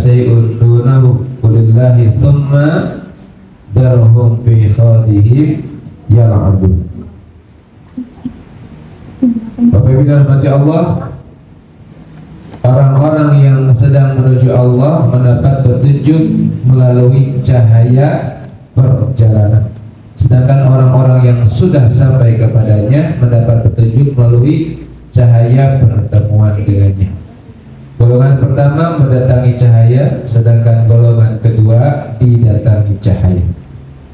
syai'un dunahu qulillahi thumma darhum fi khadihim yal'abun. Bapak Ibu dirahmati Allah, orang-orang yang sedang menuju Allah mendapat petunjuk melalui cahaya perjalanan, sedangkan orang-orang yang sudah sampai kepadanya mendapat petunjuk melalui cahaya pertemuan dengannya. Golongan pertama mendatangi cahaya, sedangkan golongan kedua didatangi cahaya.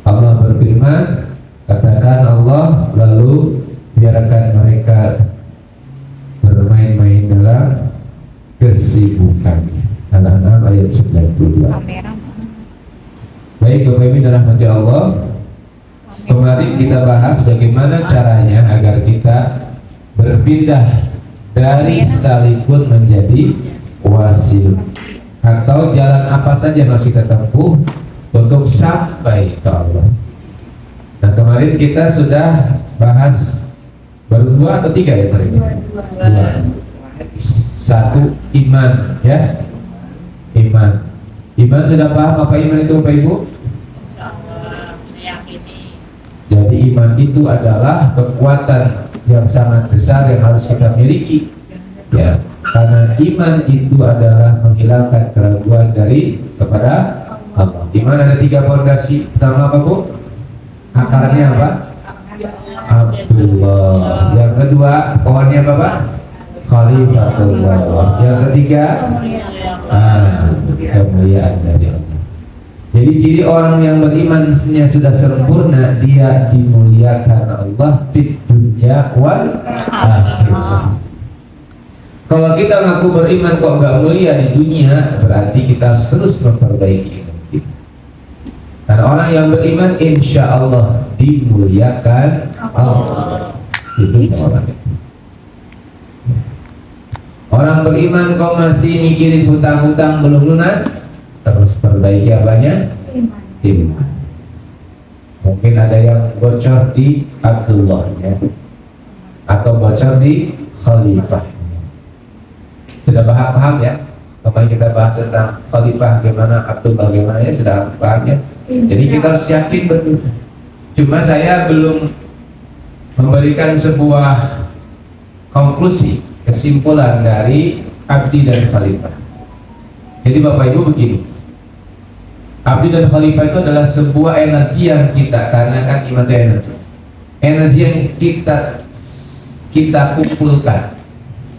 Allah berfirman, katakan Allah, lalu biarkan mereka bermain-main dalam kesibukannya. Al-An'am ayat 92. Baik Bapak Ibu dirahmati Allah, kemarin kita bahas bagaimana caranya agar kita berpindah dari salikun menjadi wasil, atau jalan apa saja yang harus kita tempuh untuk sampai ke Allah. Nah kemarin kita sudah bahas baru 2 atau 3 ya kemarin? 2. 1 iman, ya. Iman sudah paham apa iman itu Bapak Ibu? Jadi iman itu adalah kekuatan yang sangat besar yang harus kita miliki, ya. Karena iman itu adalah menghilangkan keraguan kepada Allah. Iman ada 3 fondasi. Pertama apa Bu? Akarnya apa? Abdullah. Yang kedua pohonnya apa Pak? Khalifatullah. Yang ketiga kemuliaan dari Allah. Jadi ciri orang yang berimannya sudah sempurna, dia dimuliakan Allah di dunia wal akhirah. Kalau kita ngaku beriman kok nggak mulia di dunia, berarti kita harus terus memperbaiki iman kita. Karena orang yang beriman insya Allah dimuliakan Allah. Itu orang. Orang beriman kok masih mikirin hutang-hutang belum lunas, terus perbaiki apanya? Iman. Mungkin ada yang bocor di Abdullah, ya, atau bocor di Khalifah. Sudah paham ya? Kemarin kita bahas tentang Khalifah gimana, Abdullah gimana, ya sudah paham ya? Jadi kita harus yakin betul. Cuma saya belum memberikan sebuah konklusi, kesimpulan dari abdi dan khalifah. Jadi Bapak Ibu begini, abdi dan khalifah itu adalah sebuah energi yang kita, karena kan iman itu energi yang kita kumpulkan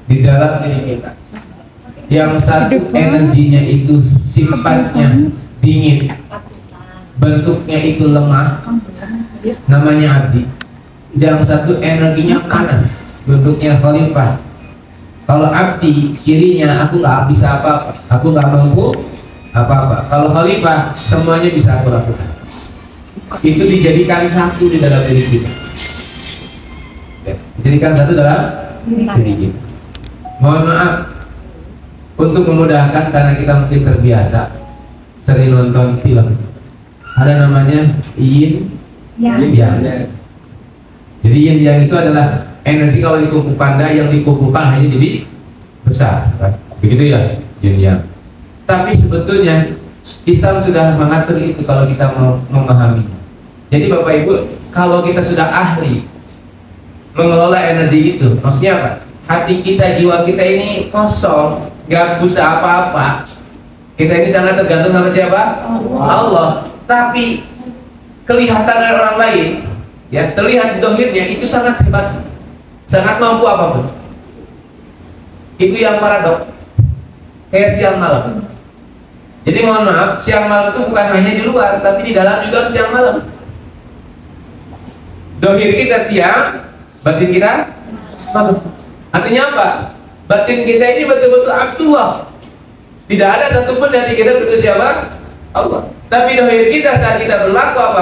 di dalam diri kita. Yang satu energinya itu sifatnya dingin, bentuknya itu lemah, namanya abdi. Yang satu energinya panas, bentuknya khalifah. Kalau abdi cirinya aku nggak bisa apa-apa, aku nggak mampu apa-apa. Kalau khalifah semuanya bisa aku lakukan. Itu dijadikan satu di dalam diri kita. Dijadikan satu dalam diri kita. Mohon maaf untuk memudahkan, karena kita mungkin terbiasa sering nonton film. Ada namanya yin yang. Jadi yin yang itu adalah energi kalau dikumpul pandai, yang dikumpulkan hanya jadi besar, kan? Begitu ya, yin yang. Tapi sebetulnya Islam sudah mengatur itu kalau kita mau memahaminya. Jadi Bapak Ibu, kalau kita sudah ahli mengelola energi itu, maksudnya apa? Hati kita, jiwa kita ini kosong, gak bisa apa-apa. Kita ini sangat tergantung sama siapa? Allah. Tapi kelihatan dari orang lain, ya, terlihat dohirnya itu sangat hebat, sangat mampu apapun. Itu yang paradok, kayak siang malam. Jadi mohon maaf, siang malam itu bukan hanya di luar, tapi di dalam juga siang malam. Dohir kita siang, batin kita malam. Artinya apa? Batin kita ini betul-betul Abdullah. Tidak ada satupun dari kita itu siapa? Allah. Tapi dohir kita saat kita berlaku apa?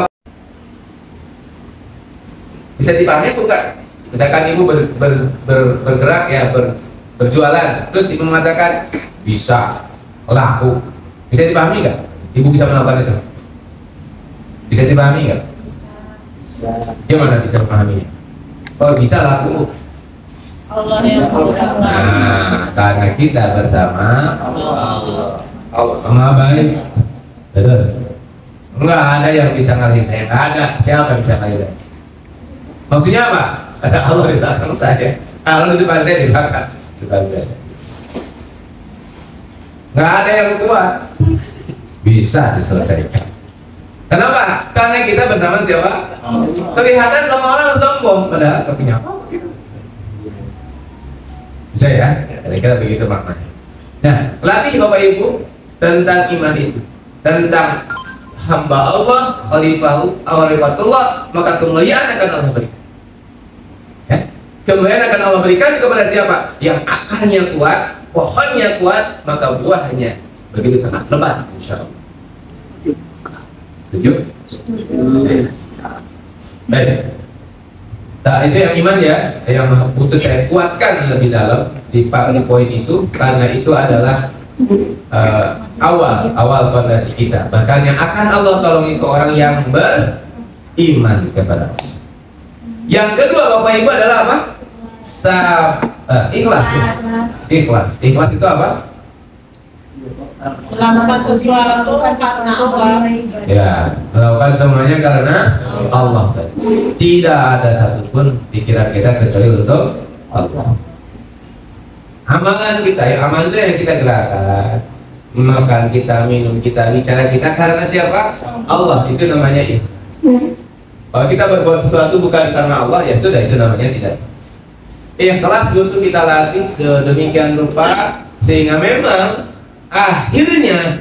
Bisa dipahami bukan? Misalkan ibu bergerak ya, berjualan, terus ibu mengatakan bisa laku. Bisa dipahami nggak? Ibu bisa melakukan itu? Bisa dipahami nggak? Gimana bisa memahaminya? Oh bisa laku. Allah yang Allah. Nah, karena kita bersama Allah. Allah Maha baik. Betul. Enggak ada yang bisa ngalahin saya. Enggak ada. Siapa yang bisa ngalahin saya? Maksudnya apa? Ada Allah di belakang saya. Allah di depan saya, di belakang. Enggak ada yang kuat bisa diselesaikan. Kenapa? Karena kita bersama siapa? Kelihatan sama orang sombong, padahal punya apa? Bisa ya? Kira-kira begitu maknanya. Nah, latih Bapak Ibu tentang iman itu, tentang hamba Allah, khalifatullah, maka kemuliaan akan Allah berikan. Ya? Kemuliaan akan Allah berikan kepada siapa? Yang akarnya kuat, pohonnya kuat, maka buahnya begitu sangat lebat, insya Allah. Setuju? Baik. Nah, itu yang iman ya, yang butuh saya kuatkan lebih dalam di poin itu, karena itu adalah awal fondasi kita. Bahkan yang akan Allah tolong itu orang yang beriman kepada Allah. Yang kedua Bapak Ibu adalah apa? Ikhlas. Ikhlas itu apa? Melakukan sesuatu karena Allah. Ya, melakukan semuanya karena Allah saja. Tidak ada satupun pikiran kita kecuali untuk Allah. Amalan kita, amalan itu yang kita gerakan, makan kita, minum kita, bicara kita karena siapa? Allah. Itu namanya ikhlas. Kalau kita berbuat sesuatu bukan karena Allah, ya sudah, itu namanya tidak. Ikhlas untuk kita latih sedemikian rupa sehingga memang akhirnya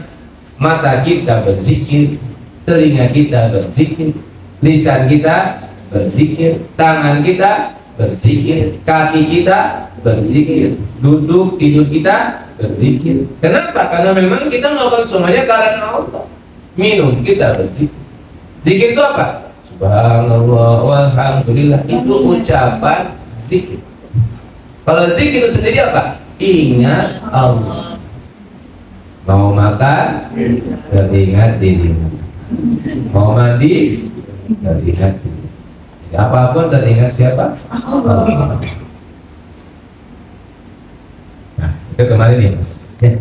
mata kita berzikir, telinga kita berzikir, lisan kita berzikir, tangan kita berzikir, kaki kita berzikir, duduk tidur kita berzikir. Kenapa? Karena memang kita melakukan semuanya karena Allah. Minum kita berzikir. Zikir itu apa? Subhanallah walhamdulillah, itu ucapan zikir. Kalau zikir itu sendiri apa? Ingat Allah. Mau makan, teringat dirimu. Mau mandi, teringat dirimu. Apapun teringat siapa? Allah. Nah, itu kemarin ya Mas. Ya.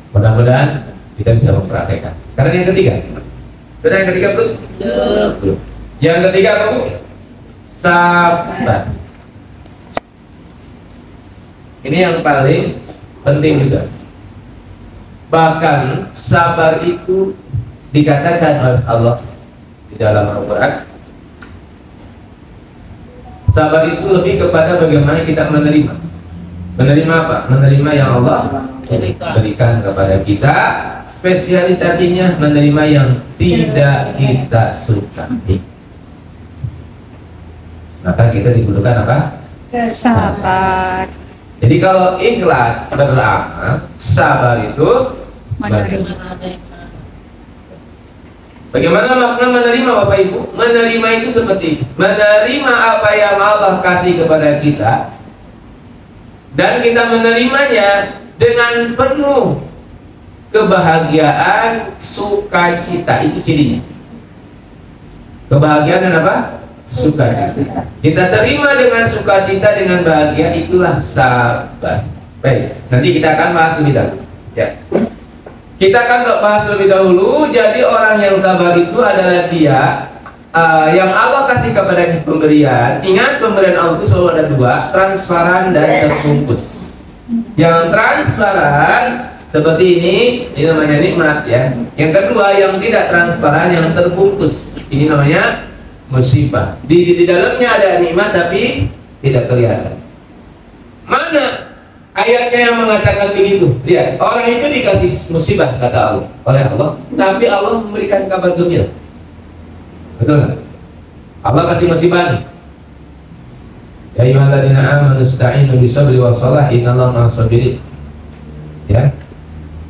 Mudah-mudahan kita bisa mempraktekkan. Sekarang yang ketiga. Sudah yang ketiga belum? Belum. Yang ketiga apa Bu? Sabar. Ini yang paling penting juga. Bahkan sabar itu dikatakan oleh Allah di dalam Al-Quran. Sabar itu lebih kepada bagaimana kita menerima. Menerima apa? Menerima yang Allah berikan kepada kita. Spesialisasinya menerima yang tidak kita sukai. Maka kita dibutuhkan apa? Sabar. Jadi kalau ikhlas beramal, sabar itu menerima. Bagaimana makna menerima Bapak Ibu? Menerima itu seperti menerima apa yang Allah kasih kepada kita, dan kita menerimanya dengan penuh kebahagiaan, sukacita. Itu cirinya. Kebahagiaan dan apa? Sukacita. Kita terima dengan sukacita, dengan bahagia, itulah sabar. Baik, nanti kita akan bahas lebih dahulu. Ya. Kita akan bahas lebih dahulu. Jadi orang yang sabar itu adalah dia yang Allah kasih kepada pemberian. Ingat, pemberian Allah itu selalu ada dua, transparan dan terbungkus. Yang transparan seperti ini namanya nikmat ya. Yang kedua yang tidak transparan, yang terbungkus, ini namanya musibah. Di dalamnya ada nikmat tapi tidak kelihatan. Mana ayatnya yang mengatakan begitu? Lihat, orang itu dikasih musibah kata Allah oleh Allah, tapi Allah memberikan kabar gembira. Betul nggak? Allah kasih musibah nih. Ya ayyuhalladzina amanu ista'inu bisabri wassalah innallaha ma'as sabirin. Ya.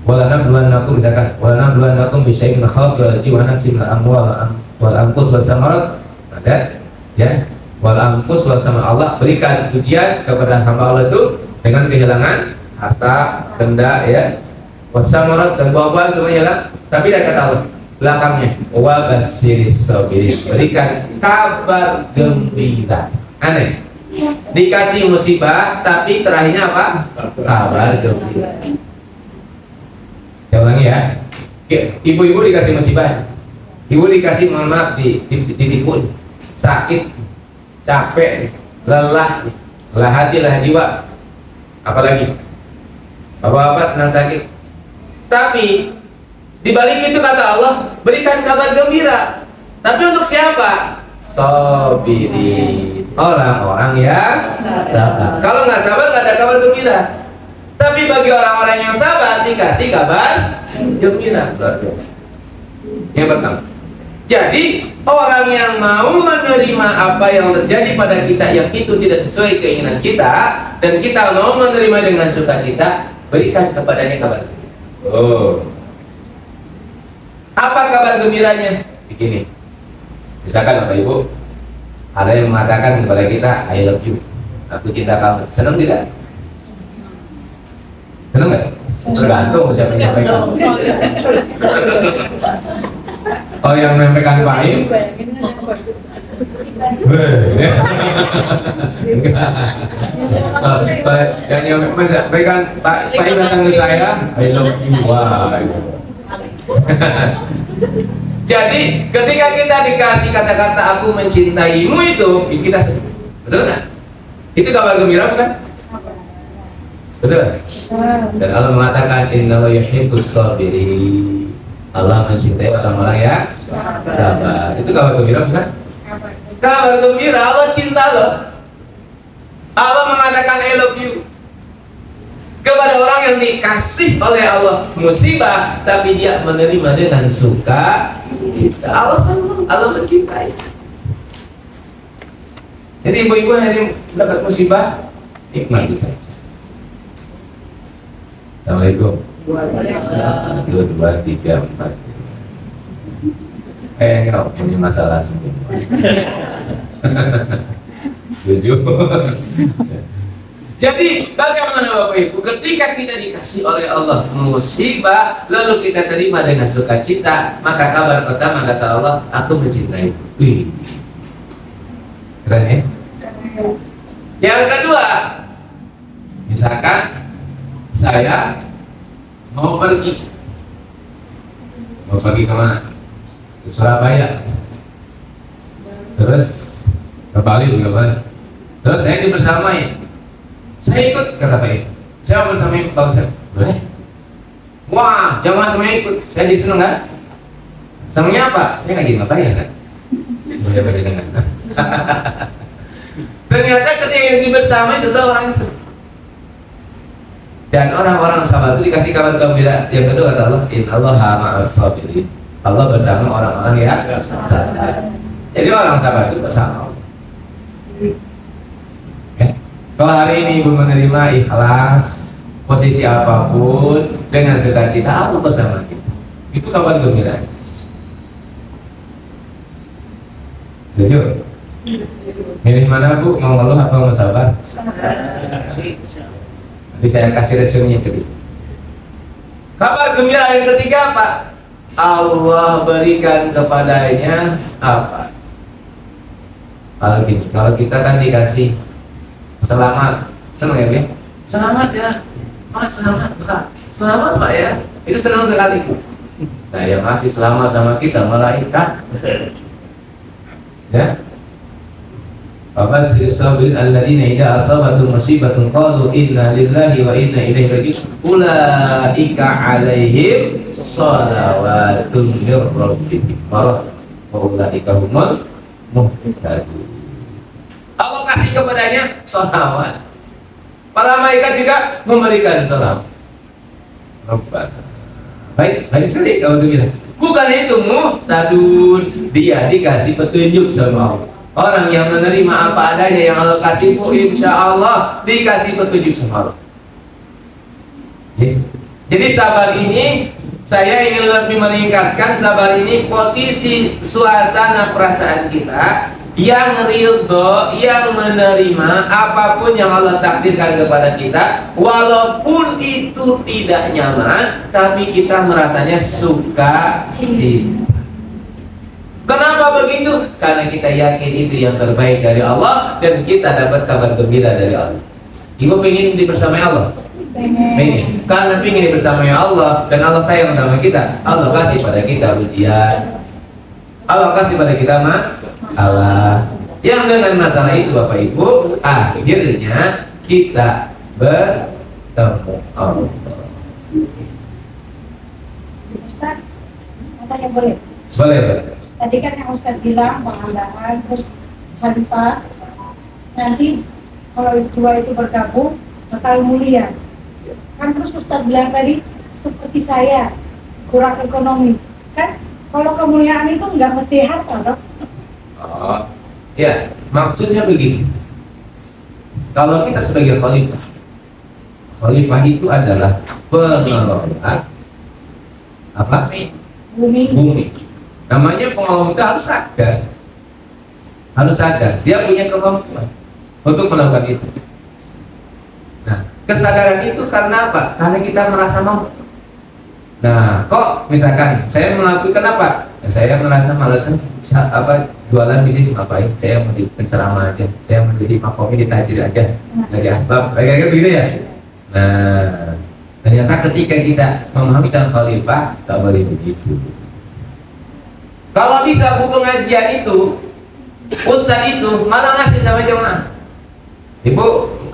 Wala nabluwannakum zakat, wala nabluwannakum bisyai'in min khawfi wal ju'i wa naqsin minal amwali wal anfus was samarat. Ada ya, wal anfus was samarat. Allah berikan ujian kepada hamba Allah itu dengan kehilangan harta, benda ya, was samarat dan buah-buahan semuanya lah. Tapi ada kata Allah belakangnya wa basyiris sabirin, berikan kabar gembira. Aneh. Dikasih musibah tapi terakhirnya apa? Kabar gembira. Coba ulangi ya. Ibu-ibu dikasih musibah, ibu dikasih, mohon maaf, ditikun, sakit, capek, lelah, lelah hati, lelah jiwa, apalagi bapak-bapak senang sakit. Tapi di balik itu kata Allah, berikan kabar gembira. Tapi untuk siapa? Sabirin, orang-orang yang sabar. Kalau nggak sabar nggak ada kabar gembira. Tapi bagi orang-orang yang sabar dikasih kabar gembira. Luar biasa. Yang pertama, jadi orang yang mau menerima apa yang terjadi pada kita yang itu tidak sesuai keinginan kita, dan kita mau menerima dengan sukacita, berikan kepadanya kabar gembira. Oh, apa kabar gembiranya? Begini, misalkan Bapak Ibu, ada yang mengatakan kepada kita, I love you, aku cinta kamu. Senang tidak? Senang nggak? Tergantung siapa yang menyampaikan. Oh, yang menyampaikan Pak Im? Yang menyampaikan Pak Im datang ke saya, I love you. Wah. Jadi ketika kita dikasih kata-kata aku mencintaimu itu, kita sedih. Betul nggak? Itu kabar gembira bukan? Betul. Dan Allah mengatakan innallaha yuhibbus sabirin. Allah mencintai orang-orang yang sabar. Itu kabar gembira bukan? Kabar gembira, Allah cinta loh. Allah mengatakan I love you kepada orang yang dikasih oleh Allah musibah, tapi dia menerima dengan suka cita. Allah senang, Allah mencintai. Jadi ibu-ibu yang dapat musibah, nikmati saja. Assalamualaikum. 1, 2, 3, 4. Kau punya masalah sendiri. 7. Jadi bagaimana Bapak Ibu, ketika kita dikasih oleh Allah musibah lalu kita terima dengan sukacita, maka kabar pertama kata Allah, aku mencintai. Wih, keren ya? Yang kedua, misalkan saya mau pergi kemana? Ke Surabaya, terus ke Bali juga, terus saya dibersamai. Saya ikut, kata Pak Ibu. Saya bersama Ibu Pak Ustaz. Boleh? Wah, jamaah semuanya ikut. Saya jadi senang kan? Senangnya apa? Saya nggak jadi ngapain kan? Boleh baca dengan. Ternyata ketika yang dibersamai seseorang yang senang. Dan orang-orang sabar itu dikasih kabar gembira. Yang kedua kata Allah, innallaha ma'as sabirin. Allah bersama orang-orang yang sabar. Jadi orang sabar itu bersama Allah. Kalau hari ini Ibu menerima ikhlas, posisi apapun dengan sukacita, Allah bersama kita. Itu kabar gembira. Setuju? Milih mana Bu? Mau ngeluh atau mau sabar? Nanti saya kasih resume kedua. Kabar gembira yang ketiga apa? Allah berikan kepadanya apa? Kalau gini, kalau kita kan dikasih selamat, senang ya, Bim? Selamat ya, Pak, selamat Pak, selamat Pak ya, itu senang sekali. Nah, yang masih selamat sama kita malaikat, ya. Fabashshir sabirin alladzina idza asabathum musibatun qalu inna lillahi wa inna ilaihi raji'un ulaika 'alaihim shalawatun mir rabbihim wa ulaika humul muhtadun. Allah kasih kepadanya sholawat. Para malaikat juga memberikan sholawat. Baik sekali kalau begitu. Bukan itu muhtadun, dia dikasih petunjuk sama Allah. Orang yang menerima apa adanya yang Allah kasih, insya Allah dikasih petunjuk sama Allah. Jadi sabar ini, saya ingin lebih meringkaskan, sabar ini posisi suasana perasaan kita yang ridho, yang menerima apapun yang Allah takdirkan kepada kita, walaupun itu tidak nyaman, tapi kita merasanya suka cinta. Kenapa begitu? Karena kita yakin itu yang terbaik dari Allah dan kita dapat kabar gembira dari Allah. Ibu ingin dibersamai Allah? Ini karena ingin bersamanya Allah dan Allah sayang sama kita, Allah kasih pada kita ujian, Allah kasih pada kita masalah. Yang dengan masalah itu Bapak Ibu, akhirnya kita bertemu Allah. Ustaz, mau tanya boleh? Boleh. Tadi kan yang Ustaz bilang pengandalan terus khalifah, nanti kalau dua itu bergabung bakal mulia. Kan terus Ustaz bilang tadi seperti saya kurang ekonomi. Kan kalau kemuliaan itu nggak mesti harta dong. Oh, ya, maksudnya begini. Kalau kita sebagai khalifah, khalifah itu adalah pengelola apa? Bumi. Namanya pengelola itu harus sadar, dia punya kemampuan untuk melakukan itu. Nah, kesadaran itu karena apa? Karena kita merasa mampu. Nah, kok misalkan saya melakukan apa? Ya, saya merasa malasan jualan bisnis ngapain? Saya mau di penceramah aja, saya mau jadi makomi di tajir aja, dari asbab, kayak begitu ya. Nah, ternyata ketika kita memahami tentang khalifah, tak boleh begitu. Kalau bisa bu pengajian itu, ustaz itu malah ngasih sama jemaah. Ibu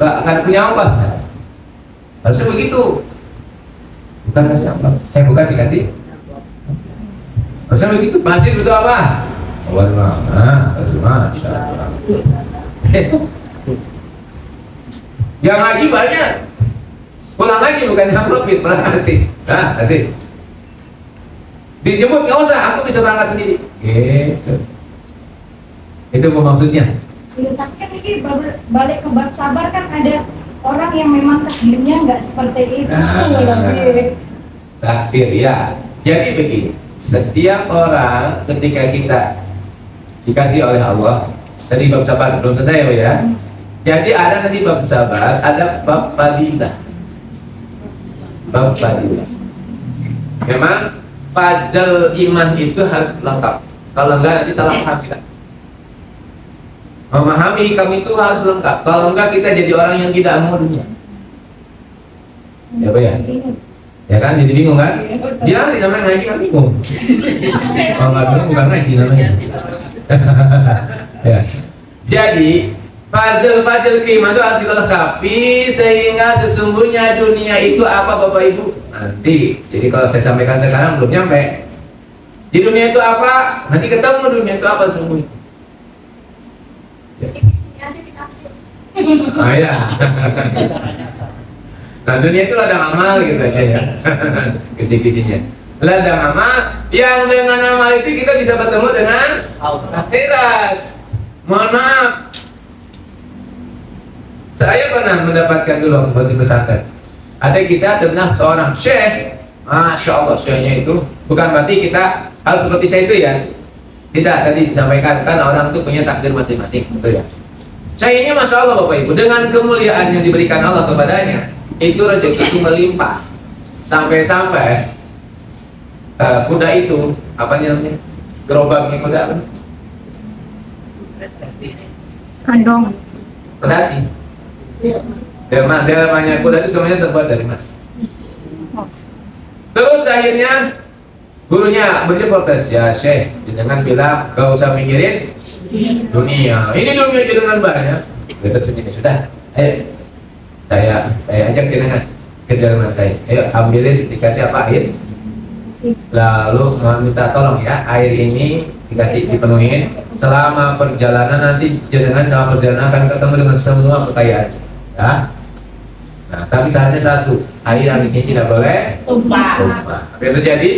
nggak punya ongkos, harusnya begitu. Bukan kasih apa? Saya bukan dikasih. Harusnya begitu. Masih butuh apa? Awal mana? Kasih masya Allah. Yang ngaji banyak. Pulang lagi bukan amplopin, pulang kasih. Nah, kasih. Dijemput nggak usah, aku bisa berangkat sendiri. Gitu. Itu maksudnya. Tapi kan ini balik ke bab sabar kan ada orang yang memang takdirnya nggak seperti itu. Takdir ya. Jadi begini, setiap orang ketika kita dikasih oleh Allah, tadi bab sabar belum selesai ya. Jadi ada nanti bab sabar, ada bab fadilah. Bab fadilah. Memang fadzal iman itu harus lengkap. Kalau enggak nanti salah paham kita. Memahami hikam itu harus lengkap. Kalau enggak kita jadi orang yang tidak mau dunia. Ya Pak ya? Ya kan jadi bingung kan? Dia namanya ngaji kan bingung. Kalau nggak bingung bukan ngaji namanya. Ya. Jadi fadzal keiman itu harus kita lengkapi sehingga sesungguhnya dunia itu apa Bapak Ibu? Nanti. Jadi kalau saya sampaikan sekarang belum nyampe. Di dunia itu apa? Nanti ketemu dunia itu apa sesungguhnya. Visi-visinya aja dikasih. Ah ya. Nah dunia itu ladang amal gitu aja ya. Kisi-kisinya ladang amal yang dengan amal itu kita bisa bertemu dengan akhirat. Mohon maaf, saya pernah mendapatkan dulu waktu di pesantren ada kisah tentang seorang syekh. Masya Allah, syekhnya itu bukan berarti kita harus seperti saya itu ya. Tidak, tadi disampaikan kan orang itu punya takdir masing-masing, betul ya. Syekhnya Masya Allah Bapak Ibu, dengan kemuliaan yang diberikan Allah kepadanya, itu rezeki itu melimpah sampai-sampai kuda itu apa namanya, gerobaknya kuda apa? Kandong. Pedati. Namanya kuda itu semuanya terbuat dari emas. Terus akhirnya gurunya berprotes, ya Syekh, jangan bilang gak usah mikirin dunia. Ini dunia dengan banyak. Kita sendiri sudah. Ayo, saya ajak jenengan ke dalam saya. Ayo ambilin, dikasih apa air. Lalu mohon minta tolong ya, air ini dikasih dipenuhin. Selama perjalanan nanti jenengan sama perjalanan akan ketemu dengan semua kekayaan. Ya. Nah, tapi syaratnya satu, air yang di sini tidak boleh tumpah. Apa yang terjadi?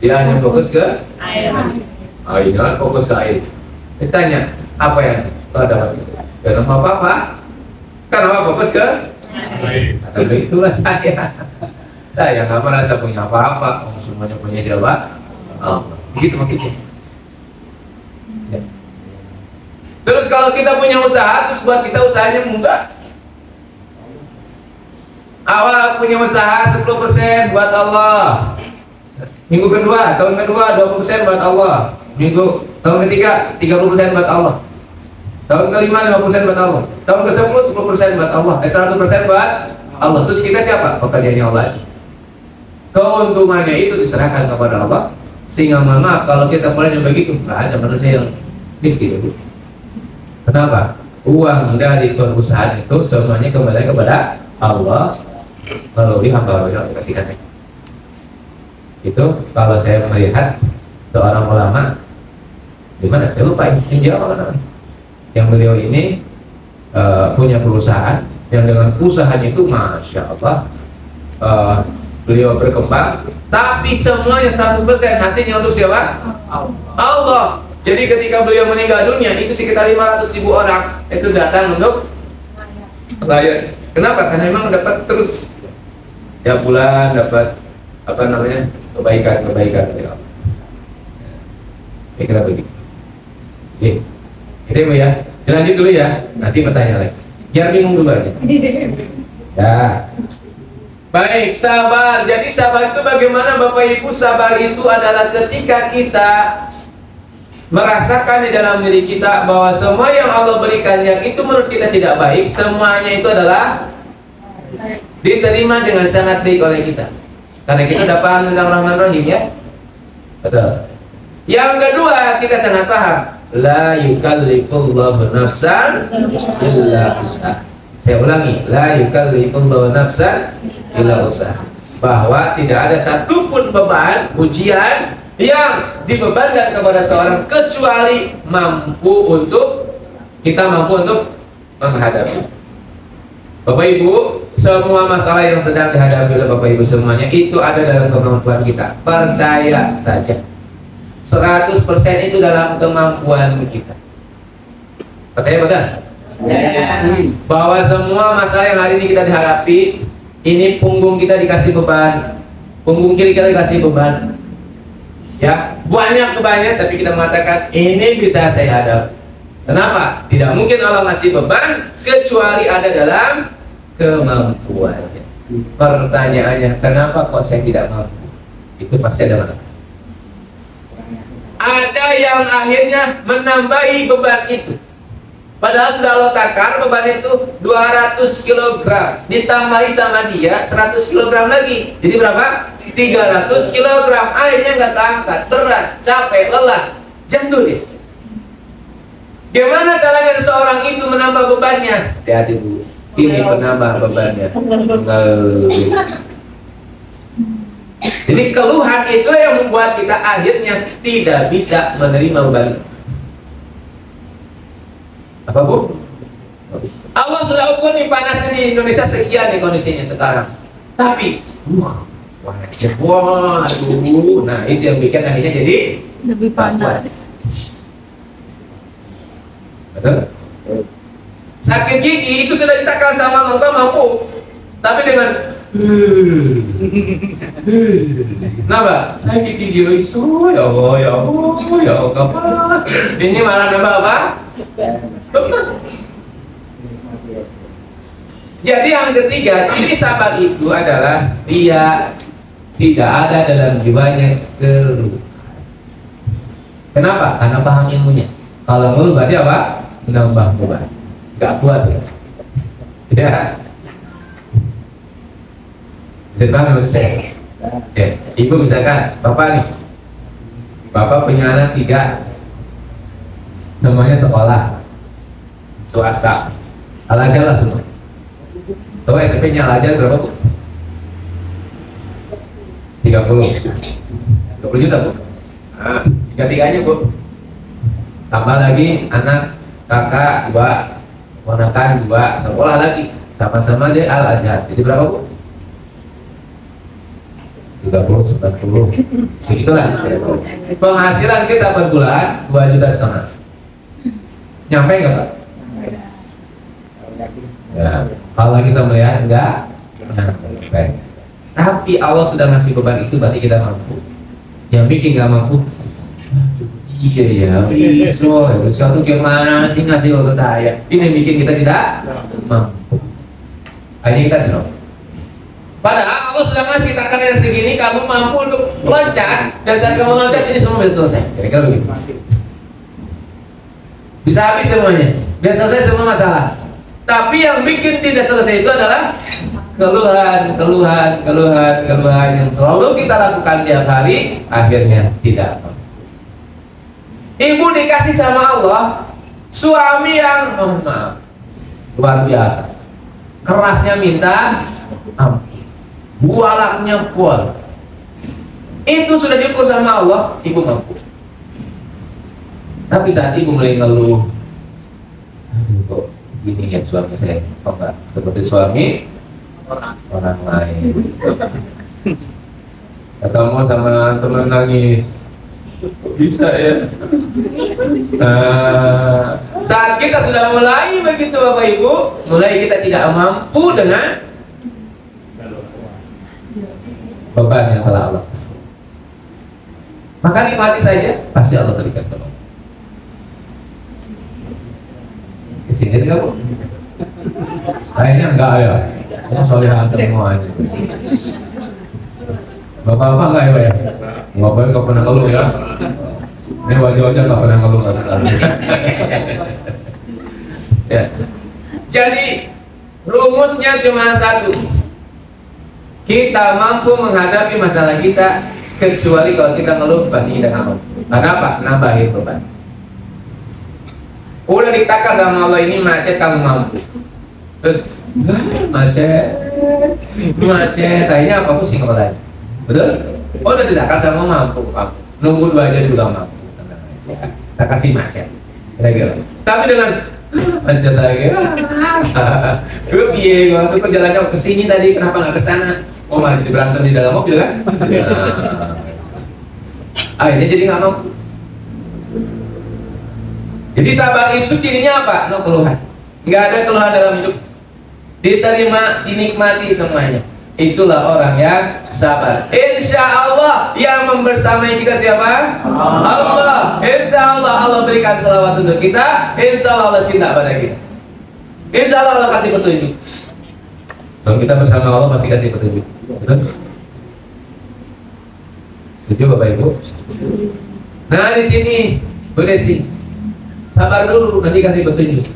Dia hanya fokus ke Air. Air, fokus ke air. Terus tanya, apa yang kau dapat? Gak apa-apa. Kenapa fokus ke air? Tapi itulah saya. Saya nggak merasa punya apa-apa. Semuanya punya jawab. Begitu maksudnya. Ya. Terus kalau kita punya usaha, terus buat kita usahanya mudah. Awal punya usaha 10% buat Allah. Minggu kedua, tahun kedua 20% buat Allah. Tahun ketiga 30% buat Allah. Tahun kelima 50% buat Allah. Tahun ke-10 10% buat Allah. 100% buat Allah. Terus kita siapa? Pekerjaannya Allah. Keuntungannya itu diserahkan kepada Allah. Sehingga mohon maaf kalau kita mulai begitu, nggak ada manusia yang miskin itu. Kenapa? Uang dari perusahaan itu semuanya kembali kepada Allah melalui hamba yang dikasihkan. Itu kalau saya melihat seorang ulama di mana saya lupa India apa namanya, yang beliau ini punya perusahaan yang dengan usahanya itu masya Allah beliau berkembang, tapi semuanya 100% hasilnya untuk siapa? Allah. Jadi ketika beliau meninggal dunia itu sekitar 500.000 orang itu datang untuk bayar. Kenapa? Karena memang dapat terus ya bulan dapat apa namanya kebaikan ya. Kira begitu. Itu ya. Lanjut dulu ya. Nanti bertanya lagi. Biar bingung dulu aja. Ya. Baik, sabar. Jadi sabar itu bagaimana Bapak Ibu? Sabar itu adalah ketika kita merasakan di dalam diri kita bahwa semua yang Allah berikan yang itu menurut kita tidak baik, semuanya itu adalah diterima dengan sangat baik oleh kita. Karena kita sudah paham tentang Rahman Rahim ya. Betul. Yang kedua, kita sangat paham la yukallifullahu nafsan illa usaha. Saya ulangi, la yukallifullahu nafsan illa usaha. Bahwa tidak ada satupun beban, ujian yang dibebankan kepada seorang kecuali kita mampu untuk menghadapi. Bapak Ibu, semua masalah yang sedang dihadapi oleh Bapak Ibu semuanya itu ada dalam kemampuan kita. Percaya saja. 100% itu dalam kemampuan kita. Percaya bukan? Bahwa semua masalah yang hari ini kita dihadapi, ini punggung kita dikasih beban, punggung kiri kita dikasih beban. Ya, banyak kebanyakan, tapi kita mengatakan ini bisa saya hadapi. Kenapa? Tidak mungkin Allah ngasih beban kecuali ada dalam kemampuannya. Pertanyaannya, kenapa kok saya tidak mampu? Itu pasti ada masalah. Ada yang akhirnya menambahi beban itu. Padahal sudah Allah takar beban itu 200 kg ditambahi sama dia 100 kg lagi. Jadi berapa? 300 kg. Akhirnya nggak terangkat, berat, capek, lelah, jatuh deh. Gimana caranya seseorang itu menambah bebannya? Hati-hati Bu, ini penambah bebannya. Jadi keluhan itu yang membuat kita akhirnya tidak bisa menerima beban. Apa Bu? Allah sudah ukur nih panasnya di Indonesia sekian nih kondisinya sekarang. Tapi, panasnya waduh. Nah itu yang bikin akhirnya jadi lebih panas. Betul? Sakit gigi itu sudah ditakal sama engkau mampu, tapi dengan kenapa? Sakit gigi isu ya Allah ya Allah ya Allah kapan? Ini malah nambah apa? Beban. Jadi yang ketiga, ciri sabar itu adalah dia tidak ada dalam jiwanya keluh. Kenapa? Karena paham ilmunya. Kalau ngeluh berarti apa? Menambah beban. Gak kuat ya. Tidak. Bisa paham maksud saya? Ya. Ibu misalkan, Bapak nih, Bapak punya anak 3, semuanya sekolah swasta, al-ajar lah semua. Tahu SMP-nya al-ajar berapa Bu? 30 juta Bu. Nah, 3-3-nya Bu. Tambah lagi anak kakak 2, ponakan 2, sekolah lagi, sama-sama dia al-ajar. Jadi berapa Bu? 30, 90, begitulah. Penghasilan kita per bulan 2,5 juta. Nyampe nggak Pak? Ya, kalau kita melihat enggak nyampe. Tapi Allah sudah ngasih beban itu berarti kita mampu. Yang bikin nggak mampu, iya ya, bisa tuh gimana sih ngasih ke saya? Ini bikin kita tidak mampu. Akhirnya kita drop. Padahal Allah sudah ngasih takaran segini, kamu mampu untuk loncat, dan saat kamu loncat ini semua bisa selesai. Kira-kira begitu. Bisa habis semuanya, bisa selesai semua masalah. Tapi yang bikin tidak selesai itu adalah keluhan yang selalu kita lakukan tiap hari, akhirnya tidak mampu. Ibu dikasih sama Allah suami yang mohon maaf luar biasa, kerasnya minta ampun, bualaknya pol. Itu sudah diukur sama Allah, ibu mampu. Tapi saat ibu mulai ngeluh, aduh kok gini ya suami saya, kok enggak seperti suami orang lain. Ketemu sama teman nangis, bisa ya. Saat kita sudah mulai begitu Bapak Ibu, mulai kita tidak mampu dengan beban yang telah Allah kasih. Maka nikmati saja, pasti Allah berikan tolong. Kesini enggak Bu? Kayaknya enggak ya. Kamu solehan semuanya. Bapak-bapak enggak ya Pak ya? Bapak enggak pernah ngeluh ya? Ini wajah-wajah enggak pernah ngeluh enggak sekali. Ya. Jadi rumusnya cuma satu. Kita mampu menghadapi masalah kita, kecuali kalau kita ngeluh pasti kita nggak mampu. Kenapa? Nambahin beban. Udah ditakar sama Allah, ini macet kamu mampu. Terus macet, akhirnya apa pusing kepalanya. Betul? Oh, udah ditakar sama mampu. Nunggu 2 jam juga mampu. Kita kasih macet. Kira-kira. Tapi dengan macet lagi. Gue piye waktu perjalanannya ke sini tadi, kenapa nggak ke sana? Oh, malah jadi berantem di dalam mobil kan? Akhirnya jadi nggak mampu. Jadi sabar itu cirinya apa? No keluhan. Nggak ada keluhan dalam hidup. Diterima, dinikmati semuanya. Itulah orang yang sabar. Insya Allah yang membersamai kita siapa? Allah. Insya Allah Allah berikan selawat untuk kita. Insya Allah Allah cinta pada kita. Insya Allah Allah kasih petunjuk. Kalau kita bersama Allah pasti kasih petunjuk. Betul? Setuju Bapak Ibu? Nah di sini Bu Desi, sabar dulu, nanti kasih petunjuk.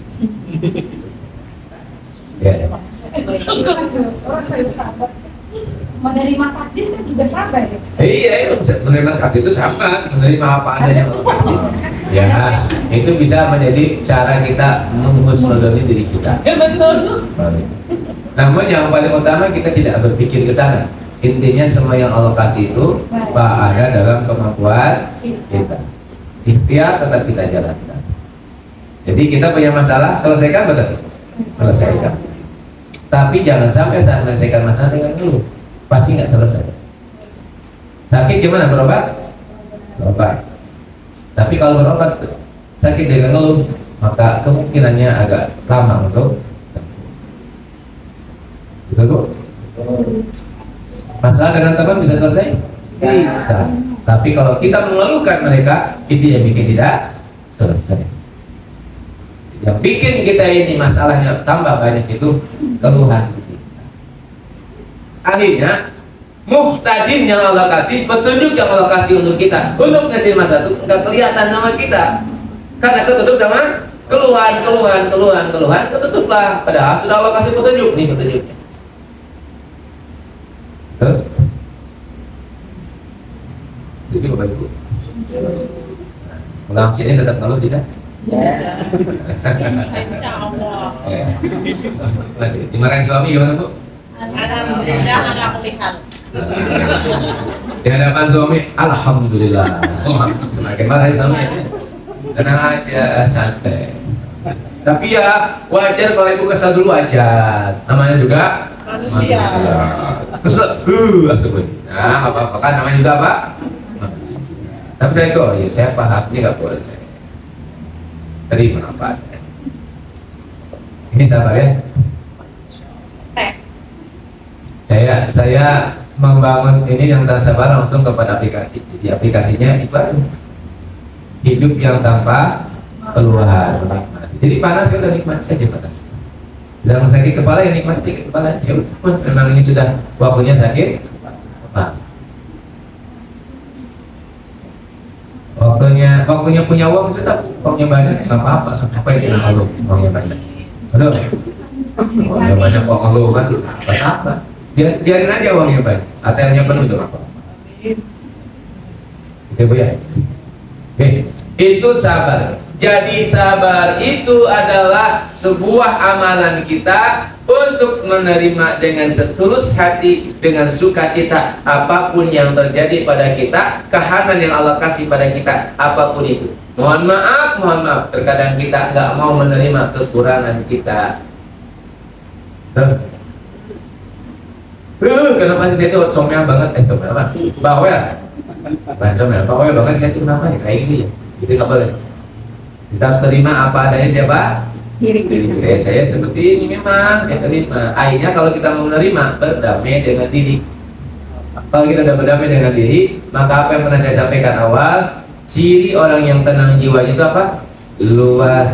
Ya. Orang saya sabar. Menerima takdir kan juga sabar ya. Iya, menerima takdir itu sabar, menerima apa adanya Allah kasih. Ya, itu bisa menjadi cara kita menghusnudoni diri kita. Ya betul. Namun yang paling utama kita tidak berpikir ke sana. Intinya semua yang Allah kasih itu ada dalam kemampuan kita. Ikhtiar tetap kita jalankan. Jadi kita punya masalah, selesaikan betul? Selesaikan. Tapi jangan sampai saat menyelesaikan masalah dengan dulu. Pasti nggak selesai. Sakit gimana berobat? Berobat. Tapi kalau berobat sakit dengan ngeluh, maka kemungkinannya agak lama untuk betul Bu? Masalah dengan teman bisa selesai? Bisa. Tapi kalau kita mengeluhkan mereka, itu yang bikin tidak selesai. Yang bikin kita ini masalahnya tambah banyak itu keluhan. Akhirnya muhtadin yang Allah kasih, petunjuk yang Allah kasih untuk kita, untuk ngasih masa itu nggak kelihatan sama kita, karena ketutup sama keluhan, ketutuplah. Padahal sudah Allah kasih petunjuk, nih petunjuknya. Jadi Bapak Ibu, pulang sini tetap ngeluh tidak? Ya. Insya Allah. Dimarahin suami gimana Bu? Alhamdulillah anak lihat. Di hadapan suami, alhamdulillah. Semakin marah suami. Tenang aja, santai. Tapi ya wajar kalau ibu kesal dulu aja. Namanya juga manusia. Kesel, asal. Nah, apa-apa kan namanya juga apa? Tapi saya kok, ya saya paham ini nggak boleh. Terima apa? Ini sabar ya. Saya membangun ini yang tak sabar langsung kepada aplikasi. Jadi aplikasinya ibadah hidup yang tanpa keluhan. Jadi panas ya udah nikmat saja panas. Sedang sakit kepala ya nikmati sakit kepala. Ya memang ini sudah waktunya sakit. Waktunya punya uang sudah, uangnya banyak, nggak apa-apa. Apa yang kita lalu uangnya banyak? Betul. Udah banyak kok ngeluh kan tuh. Apa? Biarin aja uangnya banyak. ATM-nya penuh itu apa? Oke Bu ya. Oke, itu sabar. Jadi sabar itu adalah sebuah amalan kita untuk menerima dengan setulus hati, dengan sukacita apapun yang terjadi pada kita, kahanan yang Allah kasih pada kita, apapun itu. Mohon maaf, terkadang kita nggak mau menerima kekurangan kita. Kenapa sih saya tuh comel banget? Comel apa? Bawel. Bukan comel, bawel banget saya tuh kenapa ya? Kayak gini ya? Itu nggak boleh. Kita harus terima apa adanya siapa? Diri kita. Saya seperti ini memang, saya terima. Akhirnya kalau kita mau menerima, berdamai dengan diri. Kalau kita sudah berdamai dengan diri, maka apa yang pernah saya sampaikan awal, ciri orang yang tenang jiwanya itu apa? Luas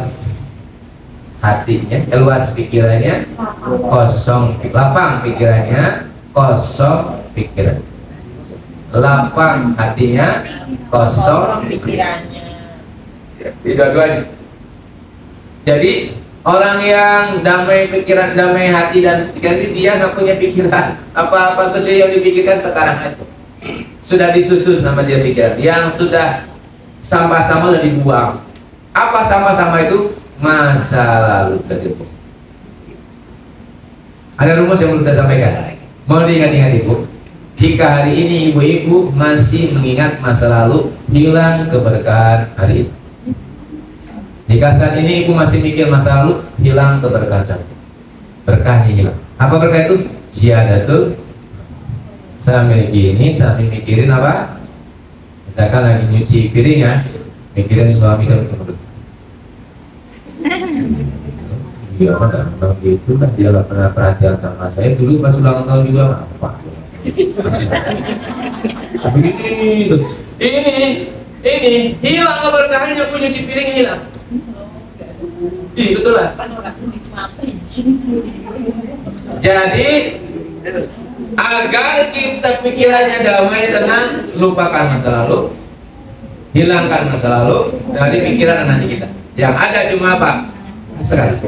hatinya, luas pikirannya, kosong, lapang pikirannya, kosong pikiran. Lapang hatinya, kosong pikirannya. Dua-duanya. Jadi orang yang damai pikiran, damai hati dan ganti dia nggak punya pikiran apa-apa kecuali yang dipikirkan sekarang aja. Sudah disusun nama dia pikiran. Yang sudah sampah-sampah sudah dibuang. Apa sampah-sampah itu? Masa lalu dari ibu. Ada rumus yang perlu saya sampaikan. Mau diingat-ingat ibu. Jika hari ini ibu-ibu masih mengingat masa lalu, hilang keberkahan hari itu. Jika saat ini ibu masih mikir masa lalu, hilang keberkahan saat itu. Berkahnya hilang. Apa berkah itu? Ziyadatul. Sambil gini, sambil mikirin apa? Misalkan lagi nyuci piring ya, mikirin suami saya betul-betul. Iya apa nggak pernah gitu kan, dia nggak pernah perhatian sama saya dulu pas ulang tahun juga apa? Tapi ini hilang keberkahannya, punya nyuci piring hilang. Iya betul lah. Jadi agar kita pikirannya damai, tenang, lupakan masa lalu, hilangkan masa lalu dari pikiran nanti kita. Yang ada cuma apa? Sekarang.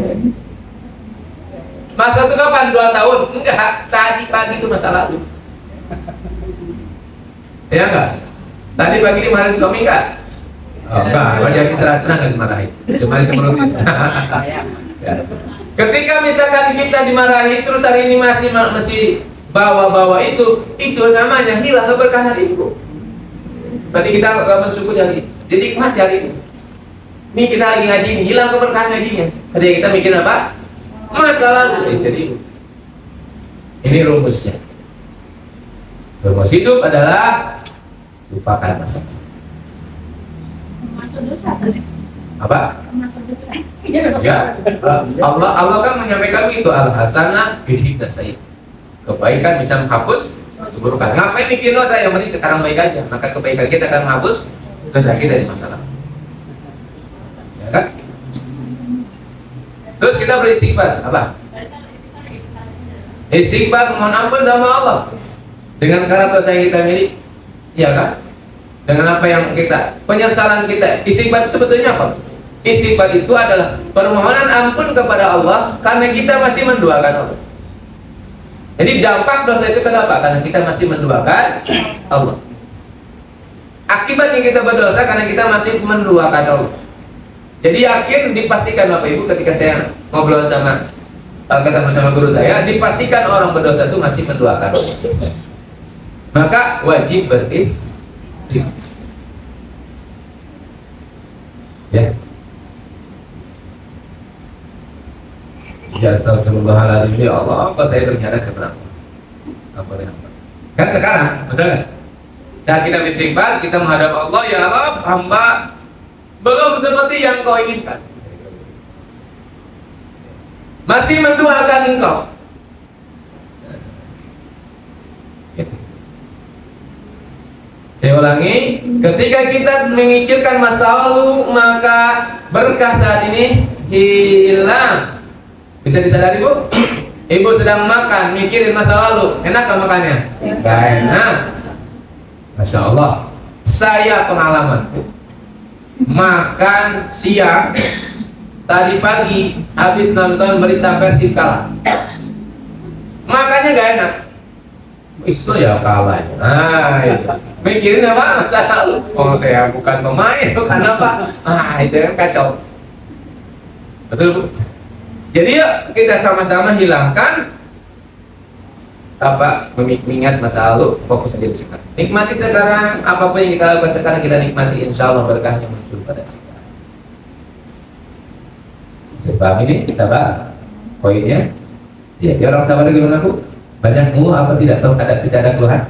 Masa itu kapan? 2 tahun? Enggak, tadi pagi itu masa lalu. Ya enggak? Tadi pagi dimarahin suami enggak? Oh, enggak, wajah cerah-cerah nggak dimarahin. Cuma sebelumnya. Ya. Ketika misalkan kita dimarahi terus hari ini masih bawa-bawa itu namanya hilang keberkahan hari itu. Berarti kita nggak bersyukur hari ini. Jadi nikmat hari ini. Ini kita lagi ngaji ini, hilang keberkahan ngajinya. Tadi kita mikir apa? Masalah. Jadi ini rumusnya. Rumus hidup adalah lupakan masa. Masuk dosa tadi. Apa? Masuk dosa. Ya, Allah kan menyampaikan gitu, al-hasanah bihidnas sayyi. Kebaikan bisa menghapus keburukan. Ngapain mikir dosa, yang penting sekarang baik aja. Maka kebaikan kita akan menghapus dosa kita di masa lalu. Ya kan? Terus kita beristighfar, apa? Istighfar mohon ampun sama Allah dengan karena dosa yang kita miliki, ya kan? Dengan apa yang kita, penyesalan kita. Istighfar itu sebetulnya apa? Istighfar itu adalah permohonan ampun kepada Allah karena kita masih menduakan Allah. Jadi dampak dosa itu kenapa? Karena kita masih menduakan Allah. Akibatnya kita berdosa karena kita masih menduakan Allah. Jadi yakin, dipastikan Bapak Ibu, ketika saya ngobrol sama ketemu sama guru saya, dipastikan orang berdosa itu masih menduakan Allah. Maka wajib beristighfar. Ya. Ya astagfirullahaladzim, ya Allah, apa saya ternyata kenapa? Kan sekarang, betul kan? Saat kita beristighfar, kita menghadap Allah, ya Allah, hamba belum seperti yang kau inginkan. Masih menduakan engkau. Saya ulangi, ketika kita memikirkan masa lalu, maka berkah saat ini hilang. Bisa disadari Bu? Ibu sedang makan, mikirin masa lalu, enak gak makannya? Gak enak. Masya Allah. Saya pengalaman makan siang tadi pagi habis nonton berita Persib kalah, makanya gak enak. Itu ya kalah. Nah itu mikirin apa masa lalu. Oh saya bukan pemain, bukan apa. Itu kan kacau. Betul Bu? Jadi yuk kita sama-sama hilangkan apa mengingat masa lalu, fokus saja di sekarang. Nikmati sekarang, apapun yang kita lakukan sekarang kita nikmati, insya Allah berkahnya muncul pada kita. Bisa paham ini? Sabar poinnya? Ya, orang sabar gimana Bu? Banyak ngeluh apa tidak tahu, tidak ada keluhan?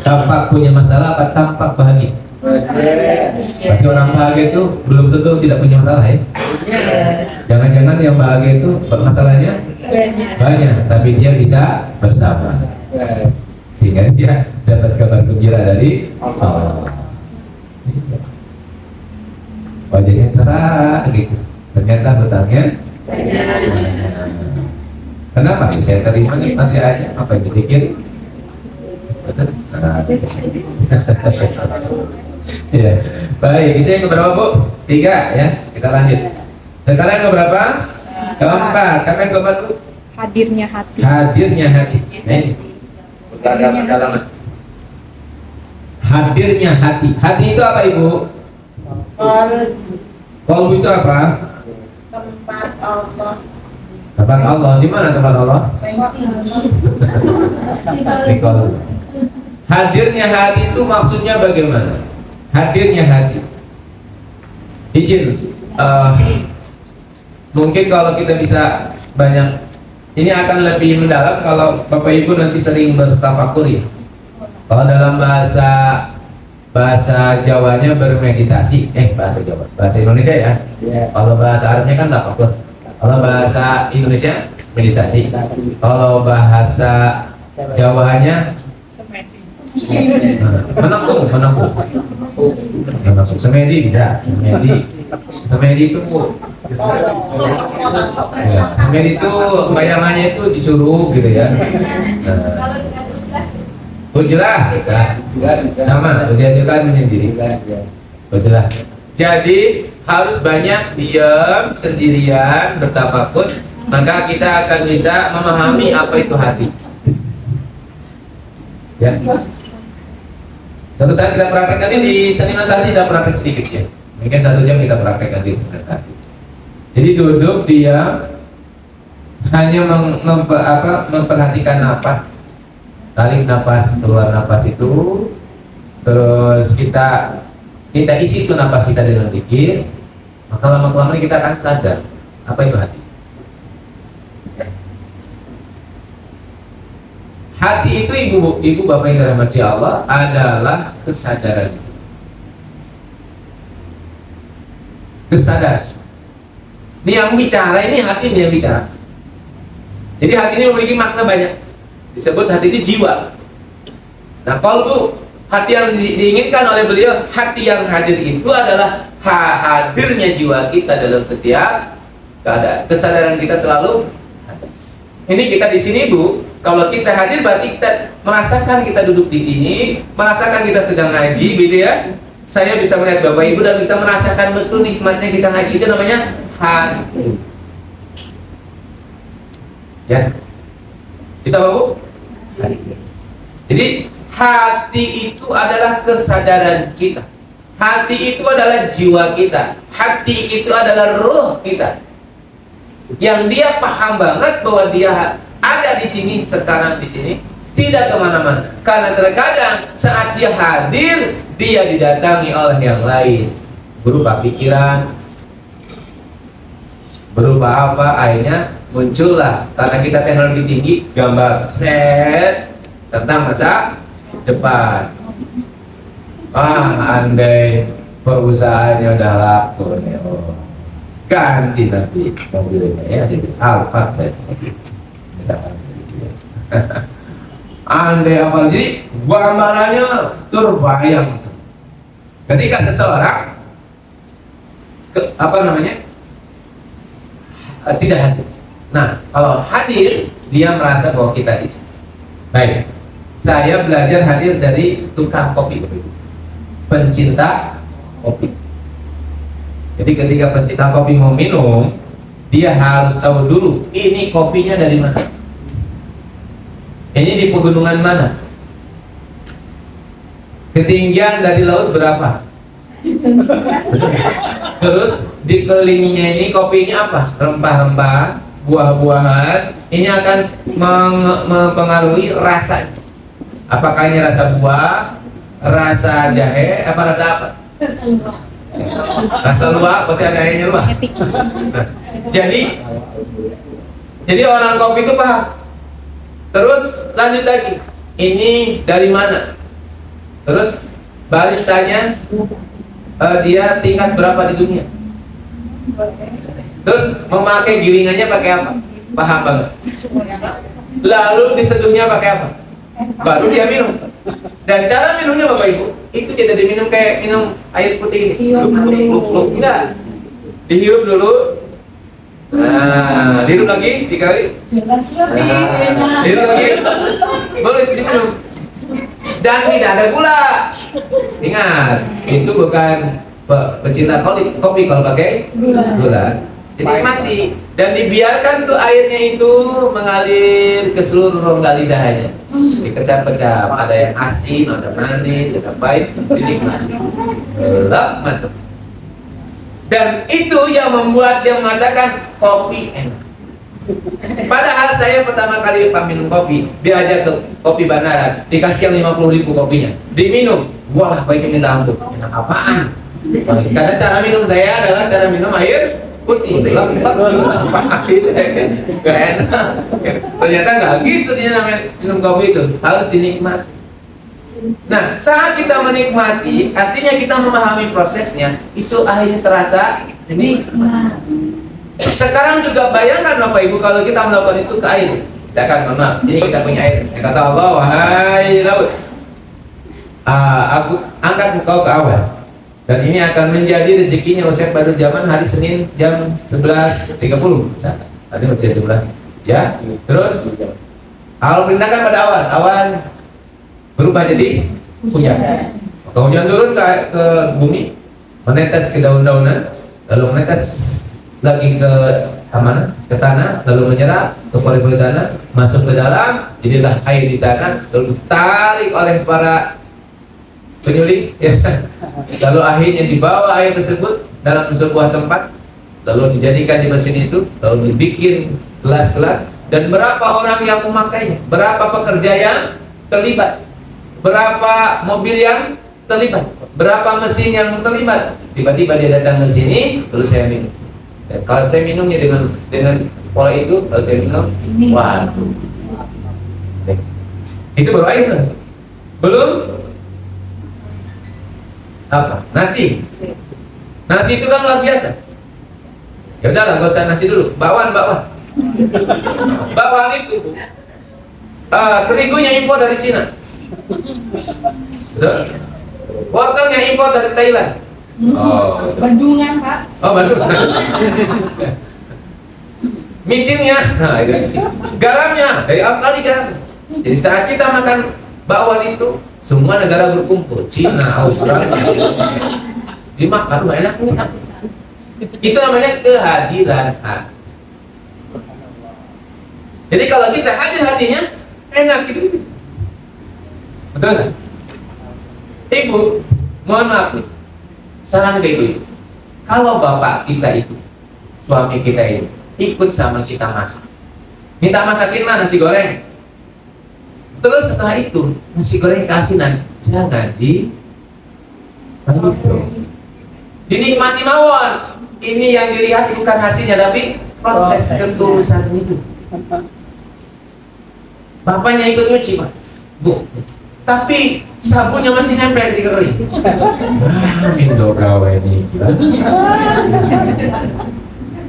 Tampak punya masalah apa tampak bahagia? Berarti orang bahagia itu belum tentu tidak punya masalah ya? Jangan-jangan yang bahagia itu masalahnya banyak, tapi dia bisa bersama sehingga dia dapat kabar gembira dari Allah. Wajahnya cerah gitu, ternyata hutangnya kenapa? Saya terima nikmati aja, apa yang dipikir? Ya, baik, itu yang keberapa Bu? 3 ya, kita lanjut. Sekarang yang keberapa? Keempat, apa yang keempat Bu? Hadirnya hati. Hadirnya hati. Nah ini, pendalaman. Hadirnya hati. Hati itu apa Ibu? Qalbu itu apa? Tempat Allah. Tempat Allah. Di mana tempat Allah? Di qalbu. Hadirnya hati itu maksudnya bagaimana? Hadirnya hati. Izin, mungkin kalau kita bisa banyak, ini akan lebih mendalam kalau Bapak Ibu nanti sering bertafakur ya. Kalau dalam bahasa Jawanya bermeditasi, bahasa Jawa, bahasa Indonesia ya. Kalau bahasa Arabnya kan tafakur. Kalau bahasa Indonesia meditasi. Kalau bahasa Jawanya menekung. Semedi bisa. Semedi itu ya, semedi itu bayangannya itu dicurug gitu ya. Ujlah bisa. Sama, ujlah itu kan menyendiri. Ujlah. Jadi harus banyak diam sendirian bertafakur, maka kita akan bisa memahami apa itu hati. Ya. Suatu saat kita praktekkan ini di seminar tadi, kita praktek sedikit ya. Mungkin 1 jam kita praktekkan di seminar tadi. Jadi duduk diam, hanya memperhatikan napas, tarik napas, keluar napas itu, terus kita isi itu napas kita dengan zikir, maka lama-lama kita akan sadar apa itu hati. Hati itu ibu bapak yang dirahmati Allah adalah kesadaran. Kesadaran. Ini yang bicara, ini hati ini yang bicara. Jadi hati ini memiliki makna banyak. Disebut hati itu jiwa. Nah, kalau hati yang diinginkan oleh beliau, hati yang hadir itu adalah hadirnya jiwa kita dalam setiap keadaan. Kesadaran kita selalu ada. Ini kita di sini Bu. Kalau kita hadir berarti kita merasakan kita duduk di sini, merasakan kita sedang ngaji, gitu ya. Saya bisa melihat Bapak Ibu dan kita merasakan betul nikmatnya kita ngaji, itu namanya hati. Ya, kita Bu. Jadi hati itu adalah kesadaran kita. Hati itu adalah jiwa kita. Hati itu adalah roh kita. Yang dia paham banget bahwa dia ada di sini, sekarang di sini, tidak kemana-mana. Karena terkadang saat dia hadir, dia didatangi oleh yang lain, berupa pikiran, berupa apa, akhirnya muncullah, karena kita teknologi tinggi, gambar set tentang masa depan. Andai perusahaannya udah laku nih, ganti nanti mobilnya ya, jadi Alfa saya. Andai apa, jadi gambarannya terbayang ketika seseorang tidak hadir. Nah, kalau hadir dia merasa bahwa kita di sini. Baik, saya belajar hadir dari tukang kopi, pencinta kopi. Jadi ketika pencinta kopi mau minum, dia harus tahu dulu ini kopinya dari mana. Ini di pegunungan mana? Ketinggian dari laut berapa? Terus di kelilingnya ini kopinya apa? Rempah-rempah, buah-buahan. Ini akan mempengaruhi rasa. Apakah ini rasa buah, rasa jahe, apa rasa apa? Rasa luwak, berarti ada airnya luwak. Jadi orang kopi itu paham. Terus lanjut lagi. Ini dari mana? Terus baristanya dia tingkat berapa di dunia? Terus memakai gilingannya pakai apa? Paham banget. Lalu diseduhnya pakai apa? Baru dia minum. Dan cara minumnya Bapak Ibu, itu tidak diminum kayak minum air putih ini. Enggak. Dihirup dulu. Nah, dihirup lagi, dikali. Jelas lebih enak. Dihirup lagi. Boleh diminum. Dan tidak ada gula. Ingat, itu bukan pecinta kopi kalau pakai gula. Jadi mati. Dan dibiarkan tuh airnya itu mengalir ke seluruh rongga lidahnya. Dikecap-kecap, ada yang asin, ada manis, ada pahit, dinikmati. Gelap masuk. Dan itu yang membuat dia mengatakan kopi enak. Padahal saya pertama kali minum kopi, diajak ke kopi Bandaran, dikasih yang 50.000 kopinya, diminum, walah baiknya minta ampun. Enak apaan? Karena cara minum saya adalah cara minum air putih. Gak enak. Ternyata nggak gitu dia namanya minum kopi itu, harus dinikmati. Nah, saat kita menikmati, artinya kita memahami prosesnya, itu akhirnya terasa nikmat. Sekarang juga bayangkan Bapak Ibu kalau kita melakukan itu ke air. Misalkan, maaf, ini kita punya air. Yang kata Allah, wahai laut, aku angkat engkau ke awan. Dan ini akan menjadi rezekinya Usep pada zaman hari Senin jam 11.30. Tadi masih 12. Ya, terus Allah perintahkan pada awan berubah jadi hujan. Maka hujan turun ke bumi, menetes ke daun-daunan, lalu menetes lagi ke tanah, lalu menyerap ke pori-pori tanah, masuk ke dalam, jadilah air di sana, lalu ditarik oleh para penyuling, ya. Lalu akhirnya dibawa air tersebut dalam sebuah tempat, lalu dijadikan di mesin itu, lalu dibikin gelas-gelas, dan berapa orang yang memakainya, berapa pekerja yang terlibat, berapa mobil yang terlibat, berapa mesin yang terlibat. Tiba-tiba dia datang ke sini, terus saya minum. Dan kalau saya minumnya dengan pola itu, kalau saya minum, waduh, itu baru air kan? Belum apa? Nasi. Nasi itu kan luar biasa. Ya udahlah, gak usah nasi dulu. Bakwan. Bakwan itu terigunya impor dari Cina. Betul? Wortelnya impor dari Thailand. Oh, Bandungan, Pak. Oh, Bandung. Micinnya, nah itu. Garamnya dari Australia. Jadi saat kita makan bakwan itu, semua negara berkumpul, Cina, Australia. Dimakan, enak nih. Itu namanya kehadiran hati. Jadi kalau kita hadir hatinya, enak gitu. Betul nggak? Ibu, mohon maaf nih, saran ke ibu itu. Kalau bapak kita itu, suami kita itu, ikut sama kita masak, minta masakin mana nasi goreng. Terus setelah itu nasi goreng keasinan, jangan dinikmati mawon. Ini yang dilihat bukan hasilnya, tapi proses ketulusan itu. Bapaknya ikut nyuci, Pak, Bu, tapi sabunnya masih nempel di kering. Indo gawe ini.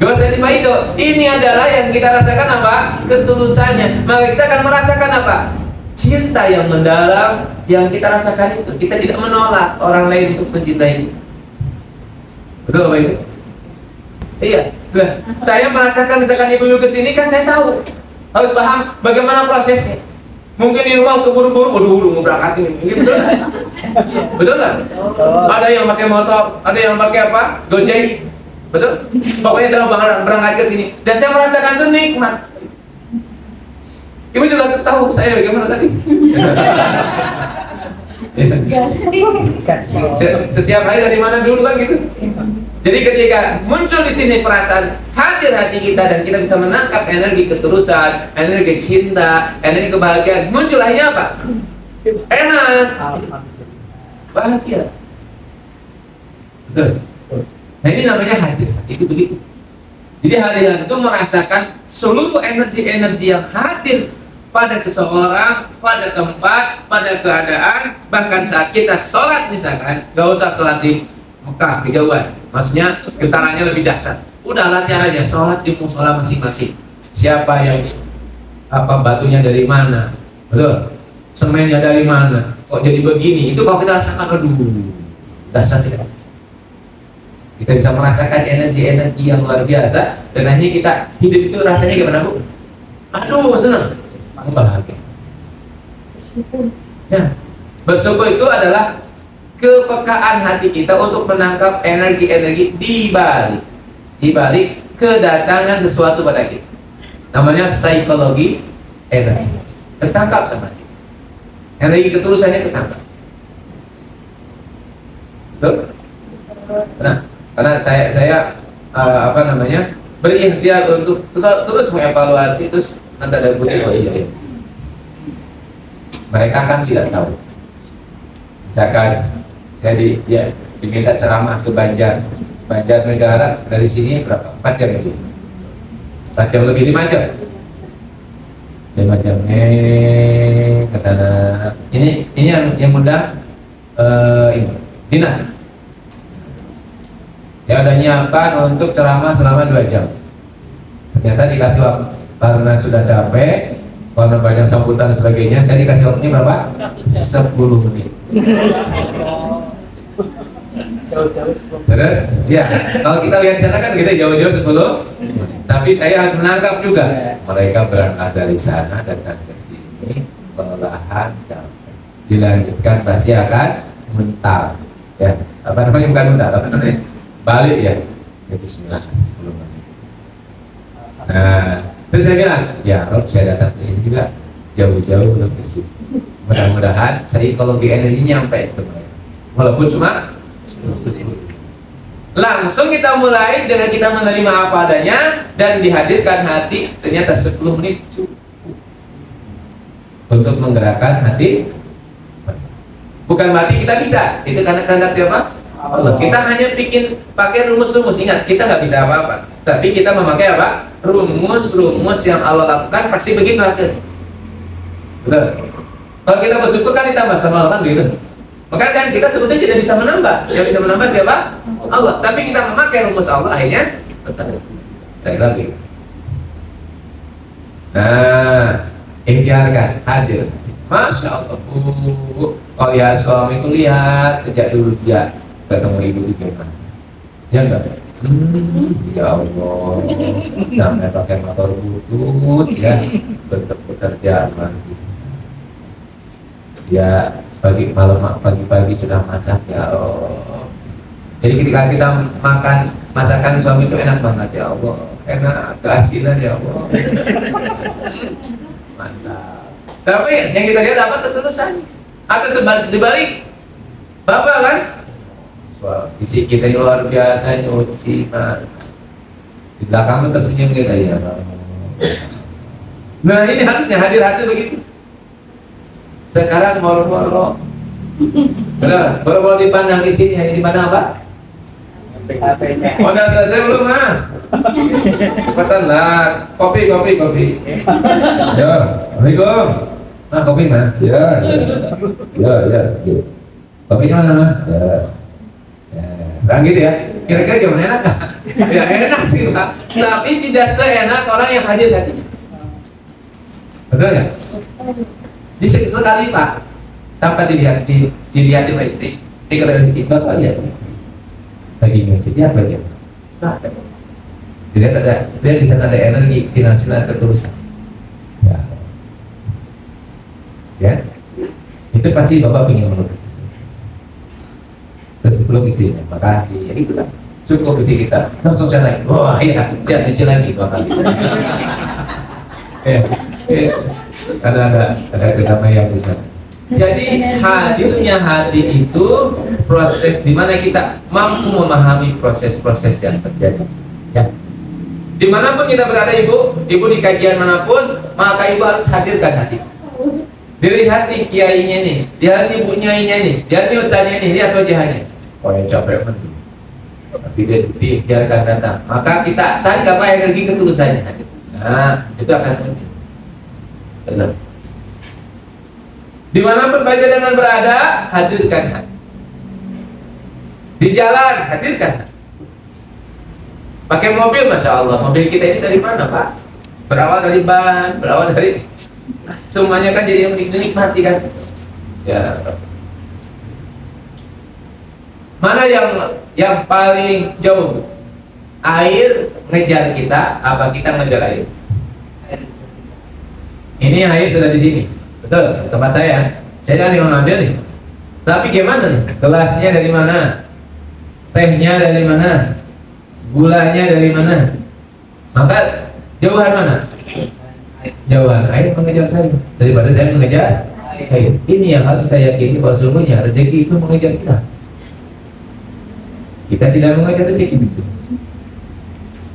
Gak usah terima itu. Ini adalah yang kita rasakan apa? Ketulusannya. Maka kita akan merasakan apa? Cinta yang mendalam yang kita rasakan itu. Kita tidak menolak orang lain untuk mencintai. Betul Bapak Ibu? Iya. Nah, saya merasakan misalkan ibu-ibu kesini kan saya tahu. Harus paham bagaimana prosesnya. Mungkin di rumah keburu-buru, waduh mau berangkatin. Betul nggak? Betul nggak? Ada yang pakai motor, ada yang pakai apa? Gojek. Betul? Pokoknya saya berangkat ke sini dan saya merasakan itu nikmat. Ibu juga tahu saya bagaimana tadi. Setiap hari dari mana dulu kan gitu. Jadi ketika muncul di sini perasaan hadir hati kita dan kita bisa menangkap energi ketulusan, energi cinta, energi kebahagiaan, muncul akhirnya apa? Enak, bahagia. Betul. Nah ini namanya hadir, itu begitu. Jadi hadir itu merasakan seluruh energi-energi yang hadir pada seseorang, pada tempat, pada keadaan, bahkan saat kita sholat misalkan, gak usah sholat di Mekah, kejauhan. Maksudnya getarannya lebih dahsyat. Udah latihan aja, sholat di musola masing-masing. Siapa yang batunya dari mana? Betul. Semennya dari mana? Kok jadi begini? Itu kalau kita rasakan, aduh, dahsyat sekali. Kita bisa merasakan energi-energi yang luar biasa dan akhirnya kita hidup itu rasanya gimana, Bu? Aduh, senang, bahagia. Ya, bersyukur itu adalah kepekaan hati kita untuk menangkap energi-energi di balik kedatangan sesuatu pada kita. Namanya psikologi energi. Ketangkap sama kita. Energi ketulusannya ketangkap. Betul? Nah, karena saya berikhtiar untuk terus mengevaluasi, terus nanti ada bunyi, oh iya. Mereka kan tidak tahu. Misalkan saya diminta ceramah ke Banjarnegara dari sini berapa? 4 jam lebih. 4 jam lebih, 5 jam. 5 jam ke sana. Ini yang undang ini dinas. Ya udah nyiapkan untuk ceramah selama 2 jam. Ternyata dikasih waktu karena sudah capek, karena banyak sambutan dan sebagainya, saya dikasih waktunya berapa? 10 menit. Terus, ya kalau kita lihat sana kan kita jauh-jauh 10, tapi saya harus menangkap juga. Mereka berangkat dari sana datang ke sini, perlahan capek. Dilanjutkan pasti akan mental. Ya, apa namanya bukan mental, apa namanya? Balik ya. Ya bismillah. Nah, terus saya bilang, ya Rob, saya datang ke sini juga jauh-jauh belum ke sini. Mudah-mudahan psikologi energinya nyampe ke mereka. Walaupun cuma langsung kita mulai dengan kita menerima apa adanya dan dihadirkan hati. Ternyata 10 menit cukup untuk menggerakkan hati. Bukan berarti kita bisa, itu karena kehendak siapa? Allah. Kita hanya pakai rumus-rumus. Ingat, kita nggak bisa apa-apa, tapi kita memakai apa? Rumus-rumus yang Allah lakukan, pasti begitu hasilnya. Betul. Kalau kita bersyukur kan ditambah sama Allah kan begitu. Maka kan kita sebetulnya tidak bisa menambah. Yang bisa menambah siapa? Allah. Tapi kita memakai rumus Allah, akhirnya baik lagi. Nah, ikhtiarkan hadir. Masya Allah, kalau lihat suami itu lihat sejak dulu dia ketemu ibu di rumah. Ya enggak? Ya Allah, sampai pakai motor butut ya, bentuk pekerjaan. Ya pagi-pagi sudah masak ya Allah. Jadi ketika kita makan masakan suami itu enak banget ya Allah, enak, keasilan ya Allah. Mantap. Tapi yang kita lihat apa? Ketulusan. Atau dibalik Bapak kan? Isi kita yang luar biasa, nyuci mas. Di belakang itu tersenyum kita ya. Nah ini harusnya hadir hati begitu. Sekarang moro-moro, benar, moro-moro dipandang isinya, ini dipandang apa? Udah selesai belum mah? Cepetan lah, kopi. Ya, Assalamualaikum. Nah kopi mah? Ya. Kopinya mana mah? Ya. Nah gitu ya, kira-kira gimana enak nggak? Ya enak sih Pak, tapi tidak seenak orang yang hadir tadi. Betul nggak? Di sekali Pak, tanpa dilihatin Pak istri, dikatakan Bapak lihat lagi musik dia apa dia? Nah, dilihat lihat di sana ada energi, sinar-sinar ketulusan. Ya, itu pasti Bapak ingin melukis. Terus belum isinya, makasih, ya gitu lah. Cukup isi kita, langsung saya naik. Wah iya, siap nyicil lagi 2 kali. Ada kedamaian di sana. Jadi hadirnya hati itu proses di mana kita mampu memahami proses-proses yang terjadi. Ya. Dimanapun kita berada ibu di kajian manapun, maka ibu harus hadirkan hati. Dilihat nih kiainya nih, lihat nih bu nyainya nih, lihat nih ustaznya nih, lihat wajahnya. Oh yang capek men. Tapi dia diijarkan datang. Maka kita tarik apa energi ketulusannya. Nah itu akan mungkin. Benar. Dimanapun panjenengan berada, hadirkan hati. Di jalan, hadirkan hati. Pakai mobil, masya Allah. Mobil kita ini dari mana, Pak? Berawal dari ban, berawal dari semuanya kan jadi menikmati kan? Ya. Mana yang paling jauh? Air ngejar kita, apa kita ngejar air? Ini air sudah di sini. Betul, tempat saya kan yang ngambil nih. Tapi gimana nih? Gelasnya dari mana? Tehnya dari mana? Gulanya dari mana? Maka jauhan mana? Jauhan air mengejar saya daripada saya mengejar air. Ini yang harus kita yakini bahwa sesungguhnya rezeki itu mengejar kita. Kita tidak mengejar rezeki itu.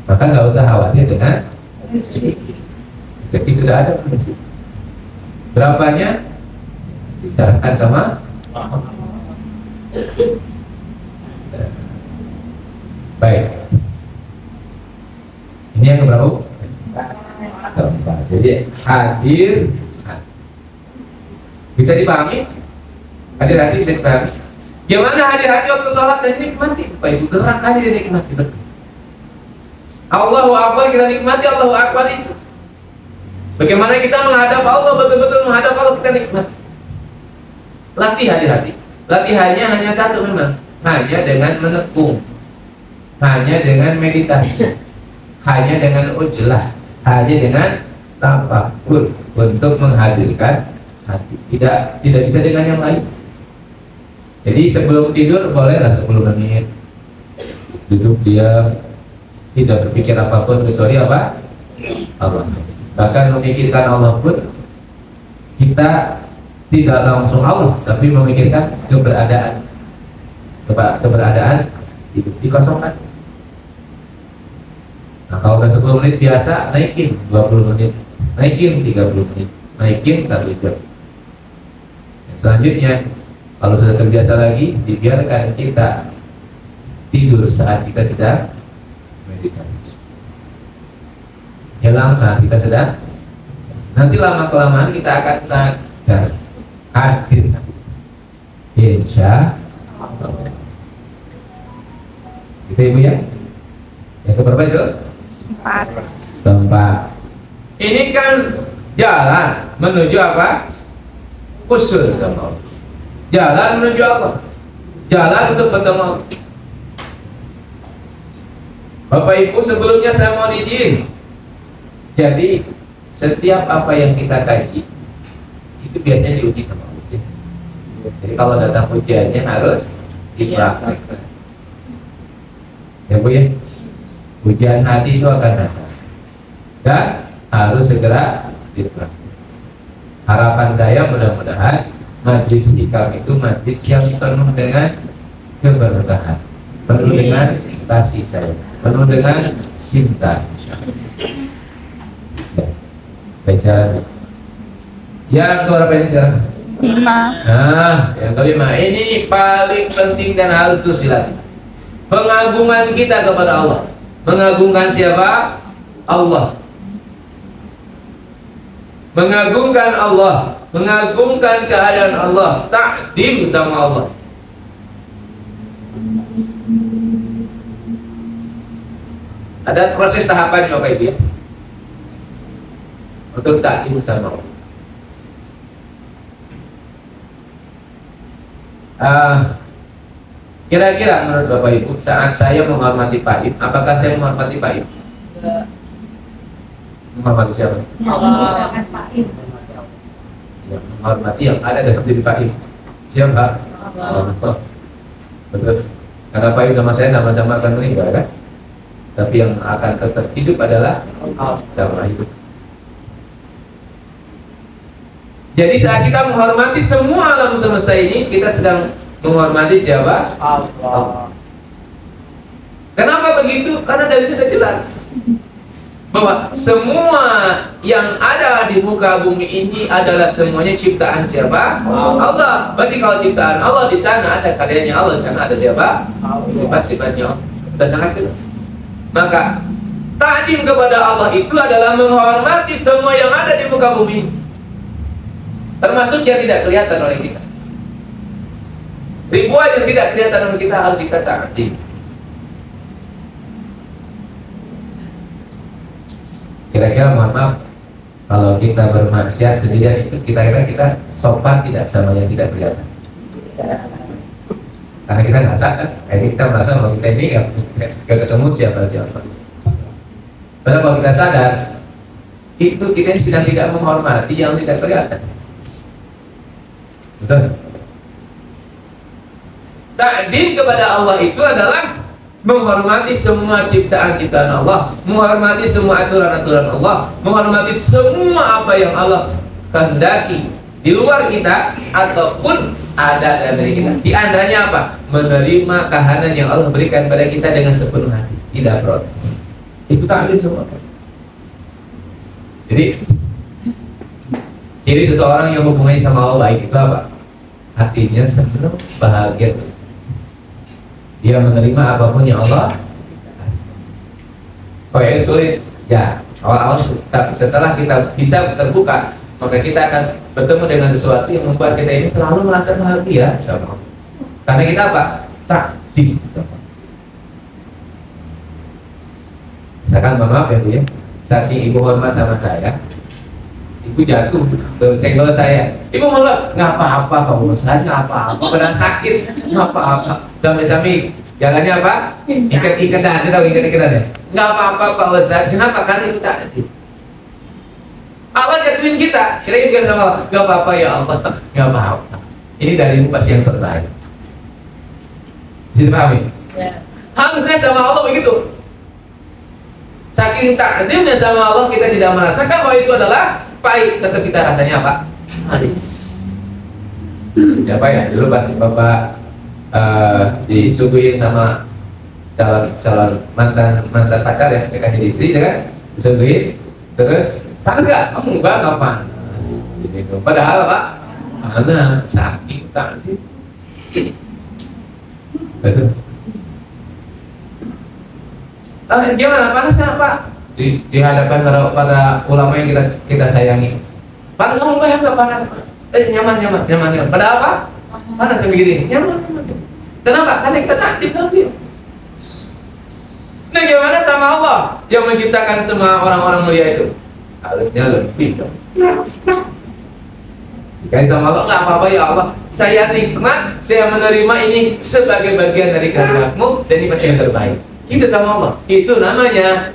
Maka nggak usah khawatir dengan rezeki. Rezeki sudah ada rezeki. Berapanya diserahkan sama baik. Ini yang keberapa? Keempat. Jadi hadir bisa dipahami? Hadir hati bisa dipahami? Gimana hadir hati waktu sholat dan nikmati? Bapak Ibu gerak aja dia nikmati. Allahu Akbar kita nikmati, Allahu Akbar itu. Bagaimana kita menghadap Allah, betul-betul menghadap Allah kita nikmat. Latih hati-hati. Latihannya hanya satu memang, hanya dengan menekung, hanya dengan meditasi, hanya dengan ujlah, hanya dengan tafakur untuk menghadirkan hati. Tidak bisa dengan yang lain. Jadi sebelum tidur bolehlah 10 menit duduk diam, tidak berpikir apapun kecuali apa? Allah. Bahkan memikirkan Allah pun kita tidak langsung Allah, tapi memikirkan keberadaan hidup dikosongkan. Nah kalau udah 10 menit biasa, naikin 20 menit, naikin 30 menit, naikin 1 jam. Selanjutnya kalau sudah terbiasa lagi, dibiarkan kita tidur saat kita sedang meditasi. Hilang saat kita sedang. Nanti lama-kelamaan kita akan sadar hadir. Insya Allah. Gitu Ibu ya. Yang keberapa itu? 4. Ini kan jalan menuju apa? Usul Allah. Jalan menuju Allah. Jalan untuk bertemu Allah. Bapak Ibu sebelumnya saya mohon izin. Jadi setiap apa yang kita kaji itu biasanya diuji sama ujian. Jadi kalau datang ujiannya harus dipraktekkan. Ya Bu ya. Ujian hati itu akan datang dan harus segera dipraktekkan. Harapan saya mudah-mudahan majlis hikam itu majlis yang penuh dengan keberkahan, penuh dengan kasih sayang, penuh dengan cinta. Baik, yang keberapa ini sekarang? 5. Nah, yang kelima ini paling penting dan harus terus dilatih. Pengagungan kita kepada Allah. Mengagungkan siapa? Allah. Mengagungkan Allah, mengagungkan keadaan Allah, takdim sama Allah. Ada proses tahapan Bapak Ibu ya. Untuk takdim sama Allah. Kira-kira menurut Bapak Ibu, saat saya menghormati Pak Im, apakah saya menghormati Pak Im? Menghormati siapa? Allah. Ya, menghormati yang ada dalam diri Pak Im. Siapa? Allah. Betul. Karena Pak Ibu sama saya sama-sama akan meninggal kan. Tapi yang akan tetap hidup adalah Allah sama hidup. Jadi saat kita menghormati semua alam semesta ini, kita sedang menghormati siapa? Allah. Kenapa begitu? Karena dari itu sudah jelas bahwa semua yang ada di muka bumi ini adalah semuanya ciptaan siapa? Allah. Berarti kalau ciptaan Allah, di sana ada karyanya Allah, di sana ada siapa? Sifat-sifatnya Allah. Sudah sangat jelas. Maka ta'zim kepada Allah itu adalah menghormati semua yang ada di muka bumi, termasuk yang tidak kelihatan oleh kita. Ribuan yang tidak kelihatan oleh kita harus kita ta'zim. Kira-kira mohon maaf, kalau kita bermaksiat sendirian itu kira-kira kita sopan tidak sama yang tidak kelihatan? Karena kita nggak sadar, ini kita merasa kalau kita ini nggak ketemu siapa-siapa. Padahal kalau kita sadar, itu kita ini sedang tidak menghormati yang tidak kelihatan. Betul? Ta'zim kepada Allah itu adalah menghormati semua ciptaan-ciptaan Allah, menghormati semua aturan-aturan Allah, menghormati semua apa yang Allah kehendaki di luar kita ataupun ada dari kita. Di antaranya apa? Menerima kahanan yang Allah berikan pada kita dengan sepenuh hati, tidak protes. Itu ta'zim semua. Jadi ciri seseorang yang hubungannya sama Allah baik itu apa? Hatinya senang, bahagia terus. Dia menerima apapun yang Allah kasih. Kalau yang sulit, ya awal-awal, tapi setelah kita bisa terbuka, maka kita akan bertemu dengan sesuatu yang membuat kita ini selalu merasa bahagia. Karena kita apa? Ta'zim. Misalkan maaf ya Bu ya, saking Ibu hormat sama saya, Ibu jatuh, senggol saya. Ibu malah nggak apa-apa, Pak Ustaz, nggak apa-apa. Padahal sakit, nggak apa-apa. Sampai jalannya apa? Ikat-ikatan, kita tahu ikat-ikatan ya. Nggak apa-apa Pak Ustaz. Kenapa? Karena itu tadi. Allah jatuhin kita. Kira-kira sama Allah, nggak apa-apa ya Allah, nggak apa-apa. Ini darimu pasti yang terbaik. Bisa dipahami? Ya. Harusnya sama Allah begitu. Saking ta'zimnya sama Allah, kita tidak merasakan bahwa itu adalah pahit, tetap kita rasanya apa? Manis. Ya Pak ya, dulu pas Bapak disuguhin sama calon mantan pacar ya, saya kan jadi istri ya kan, disuguhin, terus panas gak? Kamu nggak panas. Gitu. Padahal Pak, karena saking ta'zim. Betul. Gimana panasnya Pak? Di hadapan para ulama yang kita sayangi. Panas kamu nggak panas? Nyaman. Padahal apa? Panas yang begini. Nyaman. Kenapa? Karena kita ta'zim sama dia. Nah gimana sama Allah yang menciptakan semua orang-orang mulia itu? Harusnya lebih dong. Dikasih sama Allah, nggak apa-apa ya Allah, saya nikmat, saya menerima ini sebagai bagian dari kehendak-Mu dan ini pasti yang terbaik. Kita sama Allah, itu namanya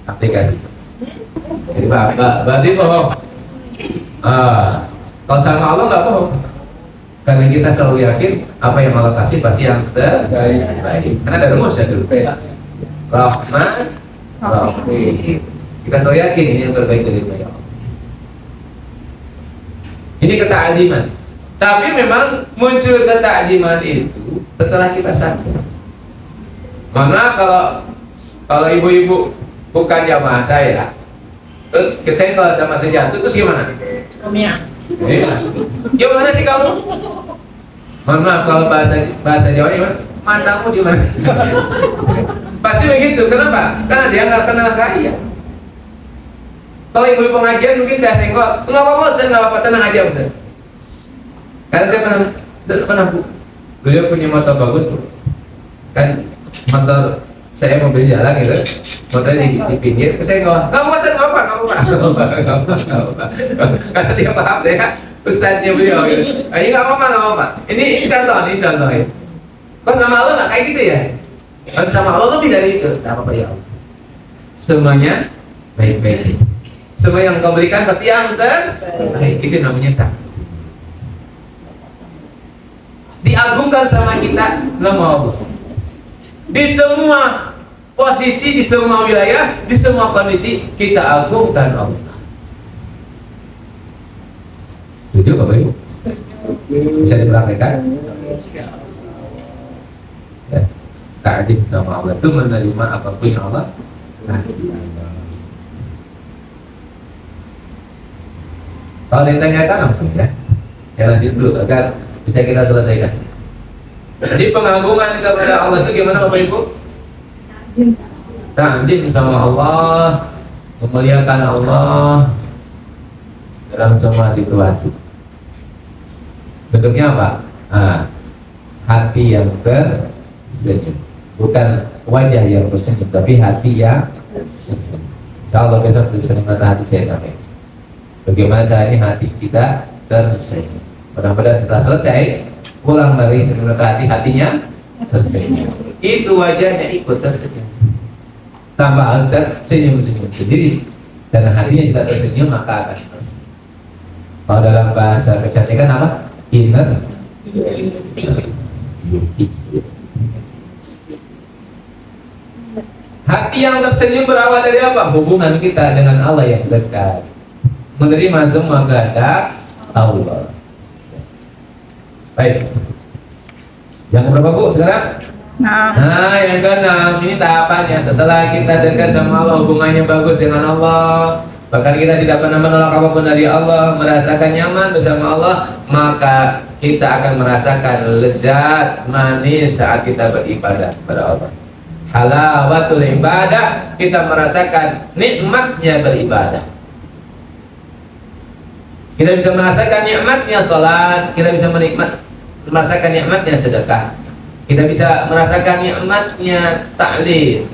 aplikasi. Jadi berarti bohong. Kalau sama Allah nggak bohong, karena kita selalu yakin apa yang Allah kasih pasti yang terbaik. Karena ada rumus ya dulu. Rahman, Rahim. Kita selalu yakin ini yang terbaik dari Allah. Ini keta'ziman. Tapi memang muncul keta'ziman itu setelah kita sadar. Mana kalau ibu-ibu bukan jamaah saya, terus kesenggol sama saya jatuh, terus gimana? Gimana sih kamu? Mohon maaf kalau bahasa Jawa gimana? Matamu di mana? Pasti begitu. Kenapa? Karena dia nggak kenal saya. Kalau ibu pengajian mungkin saya senggol, nggak apa-apa, saya nggak apa-apa, tenang aja Ustaz. Karena saya pernah Bu, beliau punya motor bagus Bu. Kan motor saya mobil jalan gitu, motornya di pinggir, saya nggak apa-apa, nggak apa-apa. Karena dia paham ya, Ustaznya beliau gitu. Ini nggak apa-apa. Ini contoh. Kok sama Allah nggak kayak gitu ya? Kalau sama Allah lebih dari itu, nggak apa-apa ya Allah. Semuanya baik-baik saja. Semua yang kau berikan pasti yang terbaik. Itu namanya ta'zim. diagungkan sama kita nama Allah. Di semua posisi, di semua wilayah, di semua kondisi kita agungkan Allah. Setuju Bapak Ibu? Bisa dipraktekkan? Ya. Ta'zim sama Allah itu menerima apapun yang Allah kasih. Kalau ditanyakan langsung ya. Saya lanjut dulu agar bisa kita selesaikan. Jadi pengagungan kepada Allah itu gimana Bapak Ibu? Ta'zim sama Allah, memuliakan Allah dalam semua situasi. Bentuknya apa? Hati yang tersenyum, bukan wajah yang tersenyum, tapi hati yang tersenyum. Insya Allah besok disering hati saya sampai. Bagaimana caranya hati kita tersenyum? Mudah-mudahan setelah selesai pulang dari senyum hatinya tersenyum. Itu wajahnya ikut tersenyum. Tambah harus tersenyum-senyum sendiri. Dan hatinya sudah tersenyum maka akan tersenyum. Kalau dalam bahasa kecantikan apa? Inner beauty. Hati yang tersenyum berawal dari apa? Hubungan kita dengan Allah yang dekat, menerima semua kehendak Allah. Baik. Yang berapa Bu sekarang? Nah, yang keenam, ini tahapannya. Setelah kita dekat sama Allah, hubungannya bagus dengan Allah, bahkan kita tidak pernah menolak apapun dari Allah, merasakan nyaman bersama Allah, maka kita akan merasakan lezat manis saat kita beribadah kepada Allah. Halawatul ibadah, kita merasakan nikmatnya beribadah. Kita bisa merasakan nikmatnya sholat, kita bisa merasakan nikmatnya sedekah, kita bisa merasakan nikmatnya ta'lim,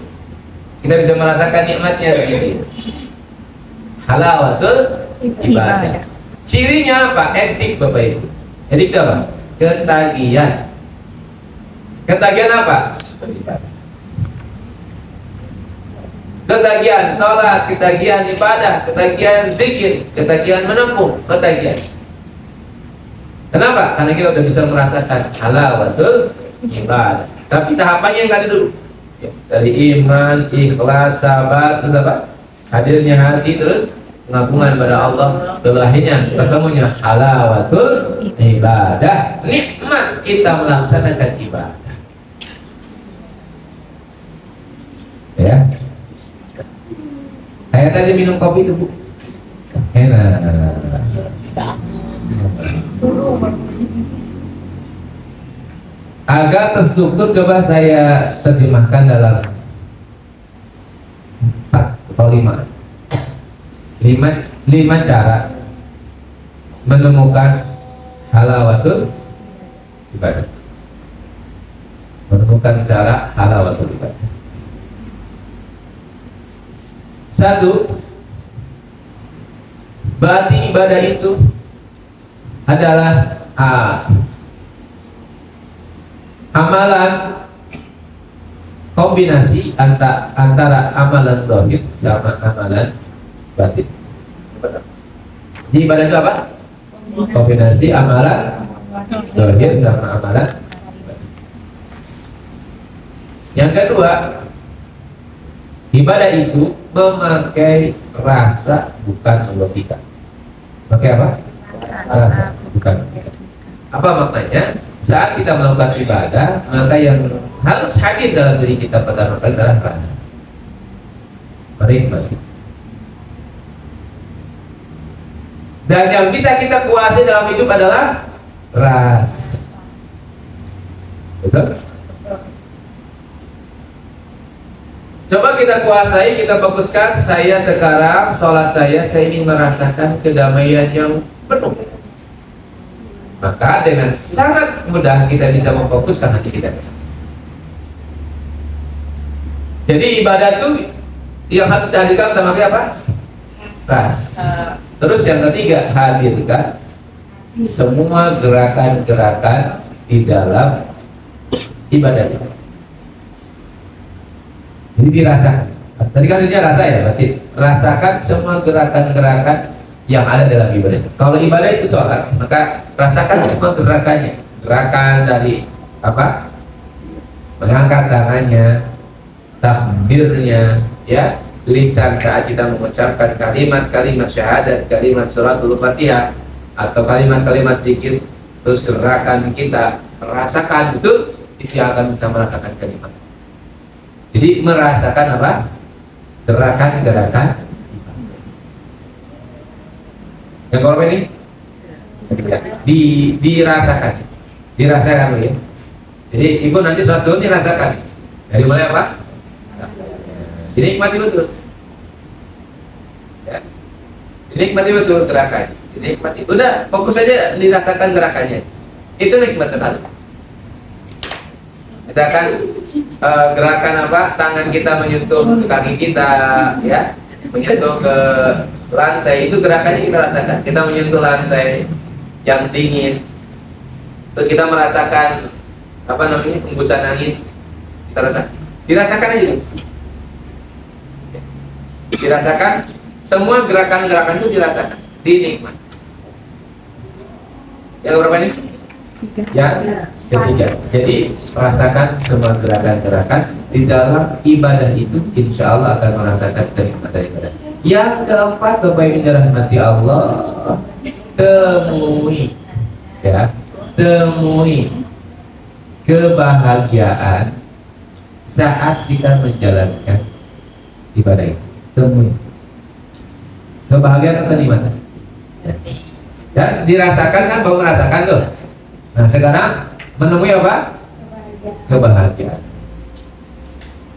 kita bisa merasakan nikmatnya zikir. Halawatul ibadah. Cirinya apa? Etik Bapak Ibu. Etik itu apa? Ketagihan. Ketagihan apa? Beribadah. Ketagihan sholat, ketagihan ibadah, ketagihan zikir, ketagihan menempuh, ketagihan. Kenapa? Karena kita sudah bisa merasakan halawatul ibadah. Tapi tahapannya yang tadi dulu, ya, dari iman, ikhlas, sabar, terus apa? Hadirnya hati, terus pengagungan pada Allah, akhirnya ketemunya halawatul ibadah, nikmat kita melaksanakan ibadah. Ya. Saya tadi minum kopi itu Bu, enak. Agar terstruktur coba saya terjemahkan dalam 4 atau 5 cara menemukan halawatul ibadah. Menemukan cara halawatul ibadah. 1. Berarti ibadah itu adalah amalan kombinasi antara amalan zahir sama amalan batin. Jadi ibadah itu apa? Kombinasi amalan zahir sama amalan batin. Yang kedua, ibadah itu memakai rasa bukan logika. Pakai apa? Rasa bukan logika. Apa maknanya? Saat kita melakukan ibadah, maka yang harus hadir dalam diri kita pertama kali adalah rasa. Menikmati. Dan yang bisa kita kuasai dalam hidup adalah rasa. Betul? Coba kita kuasai, kita fokuskan. Saya sekarang, sholat saya ingin merasakan kedamaian yang penuh. Maka dengan sangat mudah kita bisa memfokuskan hati kita. Jadi ibadah itu yang harus dihadirkan pertama kali apa? Rasa. Terus yang ketiga, hadirkan semua gerakan-gerakan di dalam ibadah itu. Jadi dirasakan. Tadi kan dia rasa ya, berarti rasakan semua gerakan-gerakan yang ada dalam ibadah itu. Kalau ibadah itu sholat, maka rasakan semua gerakannya. gerakan dari apa? Mengangkat tangannya, takbirnya, ya, lisan saat kita mengucapkan kalimat-kalimat syahadat, kalimat suratul Fatihah atau kalimat-kalimat zikir, terus gerakan kita merasakan betul, itu yang akan bisa merasakan kalimat. Jadi merasakan apa? Gerakan-gerakan. Yang korban ini dirasakan ya. Jadi ibu nanti sholat dulu dirasakan. Dari mulai apa? Jadi nikmati betul. Ya. Dinikmati betul gerakan. Dinikmati. Udah fokus aja dirasakan gerakannya. Itu nikmat sekali. Misalkan gerakan apa? Tangan kita menyentuh ke kaki kita, ya, menyentuh ke lantai, itu gerakannya kita rasakan. Kita menyentuh lantai yang dingin, terus kita merasakan apa namanya, hembusan angin, kita rasakan. Dirasakan aja dulu. Dirasakan, semua gerakan-gerakan itu dirasakan, dinikmati. Yang berapa ini? Yang ketiga. Jadi rasakan semua gerakan-gerakan di dalam ibadah itu, insya Allah akan merasakan kenikmatan ibadah. Yang keempat, Bapak Ibu dirahmati Allah, temui, ya, temui kebahagiaan saat kita menjalankan ibadah itu. Temui kebahagiaan atau kenikmatan, ya, dirasakan kan, baru merasakan tuh. Nah sekarang menemui apa? Kebahagiaan.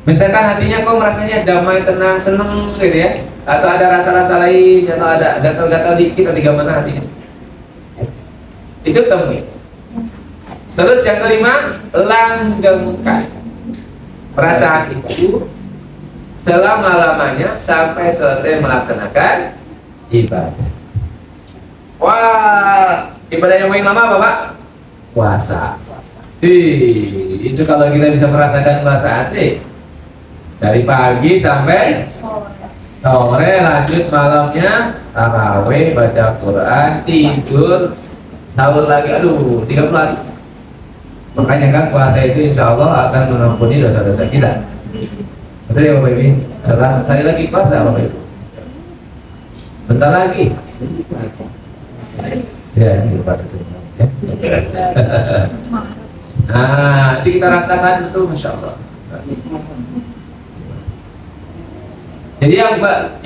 Misalkan hatinya kok merasanya damai, tenang, seneng gitu ya, atau ada rasa-rasa lain, atau ada gatal-gatal dikit, atau mana hatinya, itu temui. Terus yang kelima, langgengkan perasaan itu selama-lamanya sampai selesai melaksanakan ibadah. Wah, ibadah yang paling lama apa Pak? Puasa. Itu kalau kita bisa merasakan puasa asli, dari pagi sampai sore, lanjut malamnya tarawih, baca Quran, tidur, sahur lagi, aduh 30 hari. Makanya kan puasa itu insya Allah akan mengampuni dosa-dosa kita. Betul ya Bapak Ibu? Setelah sekali lagi puasa Bapak Ibu, bentar lagi ya, ini puasa sebentar ya. Nah, nanti kita rasakan betul, Masya Allah. Jadi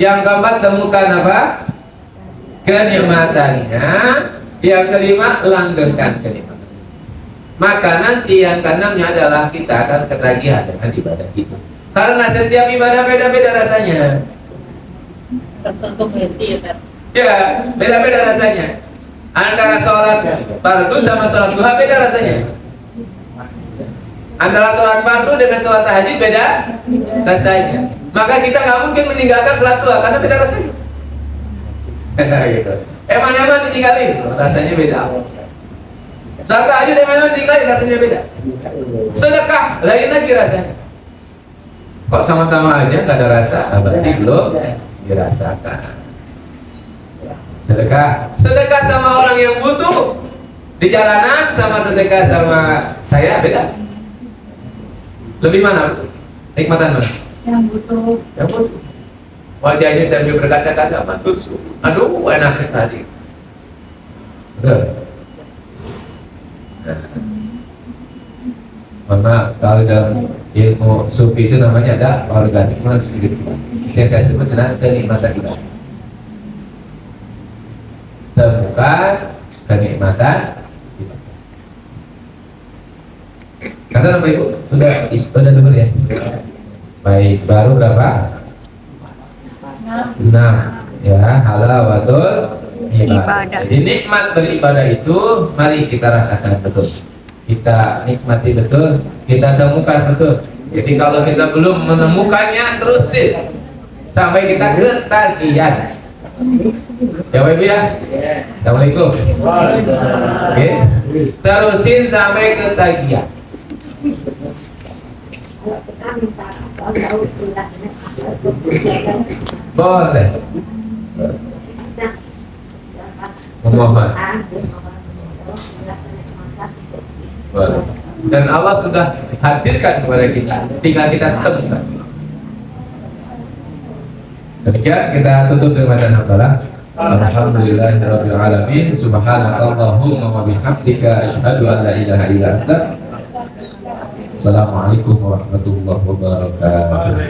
yang keempat, temukan apa? Kenikmatannya. Yang kelima, langgengkan kenikmatan. Maka nanti yang keenamnya adalah kita akan ketagihan dengan ibadah itu. Karena setiap ibadah beda-beda rasanya. Tertentu berhenti ya. Ya, beda-beda rasanya. Antara sholat fardu sama sholat duha beda rasanya. Antara sholat fardu dengan sholat tahajud beda rasanya. Maka kita nggak mungkin meninggalkan sholat duha karena beda rasanya. Gitu. Emang ditinggalin, rasanya beda. Sholat tahajud emang ditinggalin, rasanya beda. Sedekah lain lagi rasanya. Kok sama-sama aja nggak ada rasa, berarti belum dirasakan. Sedekah sama orang yang butuh di jalanan sama sedekah sama saya beda. Lebih mana? Nikmatan mana? Yang butuh. Yang butuh. Wajahnya sambil berkaca-kaca, mantul. Aduh, enaknya tadi. Betul. Nah, kalau dalam ilmu sufi itu namanya ada orgasme spiritual. Yang saya sebut dengan kenikmatan ibadah. Temukan kenikmatan ibadah. Karena Bapak Ibu sudah dengar ya. Baik, baru berapa? 6 ya, halawatul ibadah. Jadi nikmat beribadah itu mari kita rasakan betul. Kita nikmati betul, kita temukan betul. Jadi kalau kita belum menemukannya, terusin sampai kita ketagihan. Ya Bapak Ibu ya. Assalamualaikum. Oke. Terusin sampai ketagihan. Boleh. Memohon. Dan Allah sudah hadirkan kepada kita, tinggal kita temukan. Demikian kita tutup dengan bacaan hamdalah. Alhamdulillahirabbil alamin. Subhanakallahumma wa bihamdika asyhadu an la ilaha illa anta. Assalamualaikum warahmatullahi wabarakatuh.